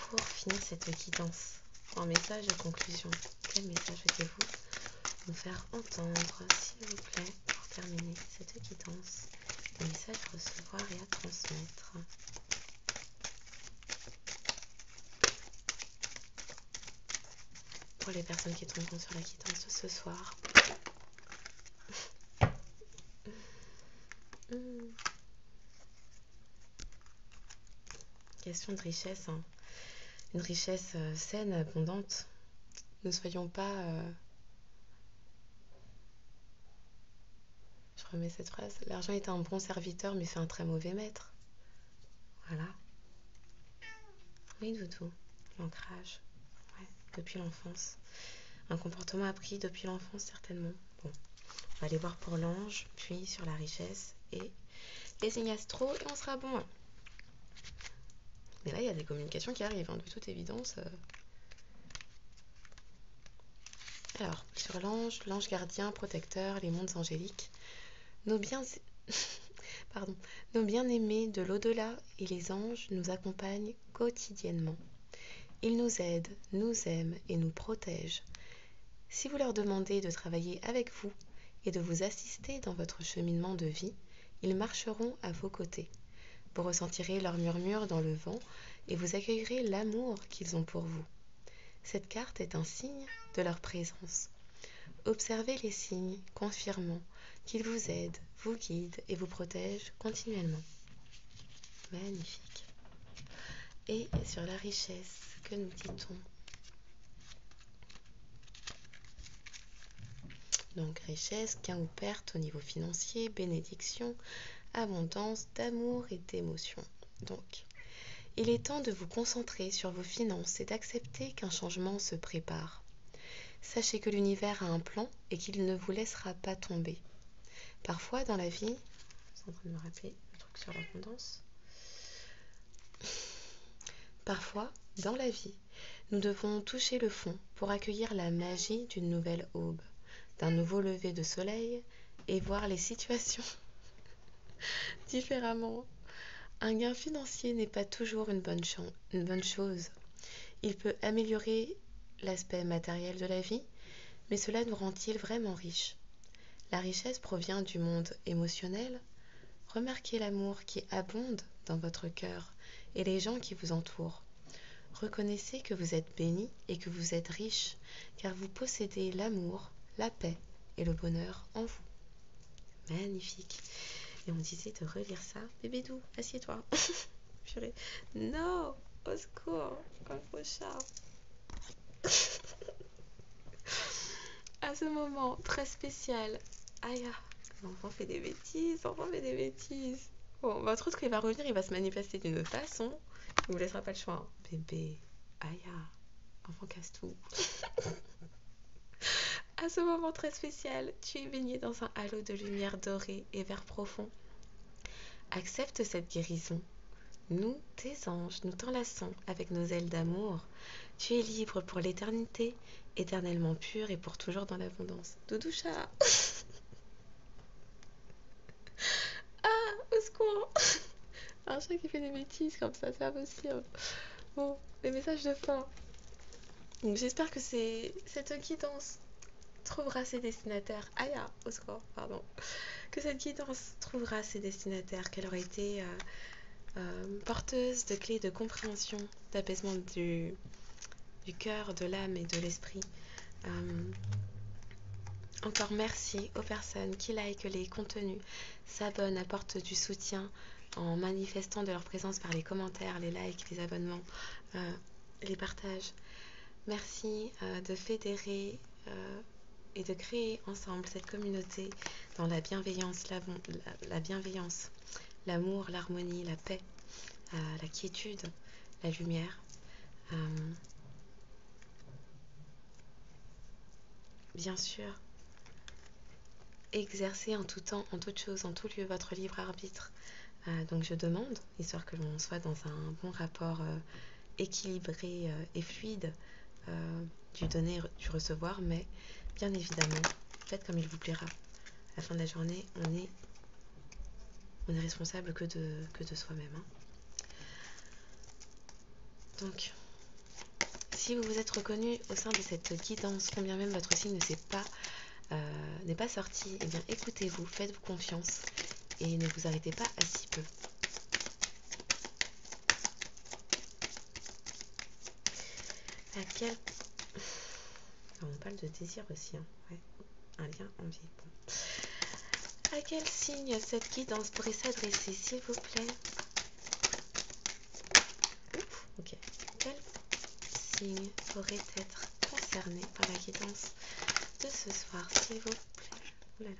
Pour finir cette guidance, en message de conclusion, quel message souhaitez-vous nous faire entendre, s'il vous plaît, pour terminer cette guidance? Des messages à recevoir et à transmettre. Pour les personnes qui tomberont sur la guidance de ce soir. Question de richesse, hein. Une richesse saine, abondante. Ne soyons pas... Je remets cette phrase. L'argent est un bon serviteur, mais fait un très mauvais maître. Voilà. Oui, Doudou. L'ancrage. Ouais, depuis l'enfance. Un comportement appris depuis l'enfance, certainement. Bon, on va aller voir pour l'ange, puis sur la richesse et les signes astro, et on sera bon. Mais là, il y a des communications qui arrivent, hein, de toute évidence. Alors, sur l'ange, l'ange gardien, protecteur, les mondes angéliques, nos Pardon. Nos bien-aimés de l'au-delà et les anges nous accompagnent quotidiennement. Ils nous aident, nous aiment et nous protègent. Si vous leur demandez de travailler avec vous et de vous assister dans votre cheminement de vie, ils marcheront à vos côtés. Vous ressentirez leur murmure dans le vent et vous accueillerez l'amour qu'ils ont pour vous. Cette carte est un signe de leur présence. Observez les signes confirmant qu'ils vous aident, vous guident et vous protègent continuellement. Magnifique. Et sur la richesse, que nous dit-on? Donc richesse, gain ou perte au niveau financier, bénédiction, abondance d'amour et d'émotion. Donc, il est temps de vous concentrer sur vos finances et d'accepter qu'un changement se prépare. Sachez que l'univers a un plan et qu'il ne vous laissera pas tomber. Parfois dans la vie, je suis en train de me rappeler le truc sur l'abondance. Parfois, dans la vie, nous devons toucher le fond pour accueillir la magie d'une nouvelle aube, d'un nouveau lever de soleil et voir les situations différemment. Un gain financier n'est pas toujours une bonne chose. Il peut améliorer l'aspect matériel de la vie, mais cela nous rend-il vraiment riches? La richesse provient du monde émotionnel. Remarquez l'amour qui abonde dans votre cœur et les gens qui vous entourent. Reconnaissez que vous êtes béni et que vous êtes riche, car vous possédez l'amour, la paix et le bonheur en vous. Magnifique. Et on disait de relire ça. Bébé doux, assieds-toi. Purée. Non, au secours, un gros chat. À ce moment très spécial. Aïe, l'enfant fait des bêtises, Bon, votre autre, il va revenir, il va se manifester d'une façon. Il vous laissera pas le choix. Hein. Bébé, aïe, enfant casse tout. À ce moment très spécial, tu es baigné dans un halo de lumière dorée et vert profond. Accepte cette guérison. Nous, tes anges, nous t'enlaçons avec nos ailes d'amour. Tu es libre pour l'éternité, éternellement pur et pour toujours dans l'abondance. Doudoucha. Ah, au secours. Un chat qui fait des bêtises comme ça, c'est pas possible. Bon, les messages de fin. Donc j'espère que cette guidance trouvera ses destinataires. Aïe, au secours, pardon. Que cette guidance trouvera ses destinataires, qu'elle aura été porteuse de clés de compréhension, d'apaisement du cœur, de l'âme et de l'esprit. Encore merci aux personnes qui likent les contenus, s'abonnent, apportent du soutien en manifestant de leur présence par les commentaires, les likes, les abonnements, les partages. Merci de fédérer et de créer ensemble cette communauté dans la bienveillance, la bienveillance, l'amour, l'harmonie, la paix, la quiétude, la lumière. Bien sûr, exercer en tout temps, en toute chose, en tout lieu votre libre arbitre. Donc je demande, histoire que l'on soit dans un bon rapport équilibré et fluide du donner, du recevoir, mais bien évidemment, faites comme il vous plaira. À la fin de la journée, on est responsable que de soi-même. Hein. Donc, si vous vous êtes reconnu au sein de cette guidance, combien même votre signe n'est pas sorti, eh bien écoutez-vous, faites-vous confiance et ne vous arrêtez pas à si peu. À quel... on parle de désir aussi, hein. Ouais. Un lien en vie. Bon. À quel signe cette guidance pourrait s'adresser, s'il vous plaît? Ok. Quel signe pourrait être concerné par la guidance de ce soir, s'il vous plaît? Oh là là.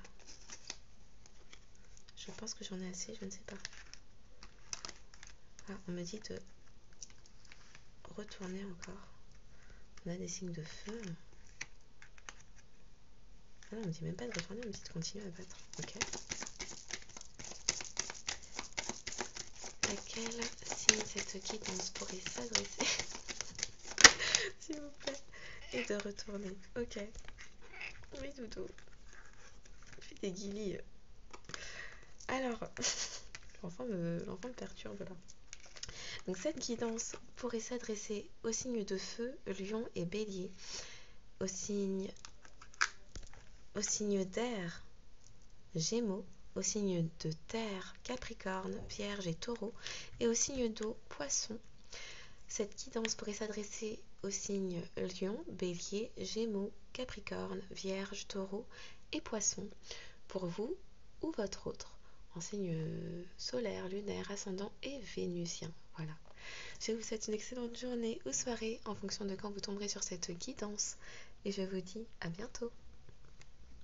Je pense que j'en ai assez, je ne sais pas. Ah, on me dit de retourner encore. On a des signes de feu. Ah non, on me dit même pas de retourner, on me dit de continuer à battre. Ok. À quel signe cette guidance pourrait s'adresser? S'il vous plaît. Et de retourner. Ok. Oui, doudou. Fais des guilis. Alors, l'enfant me perturbe là. Donc cette guidance pourrait s'adresser aux signes de feu, lion et bélier, aux signes d'air, gémeaux, aux signes de terre, capricorne, vierge et taureau, et aux signes d'eau, poisson. Cette guidance pourrait s'adresser aux signes lion, bélier, gémeaux, capricorne, vierge, taureau et poisson, pour vous ou votre autre, en signe solaire, lunaire, ascendant et vénusien. Voilà. Je vous souhaite une excellente journée ou soirée en fonction de quand vous tomberez sur cette guidance et je vous dis à bientôt.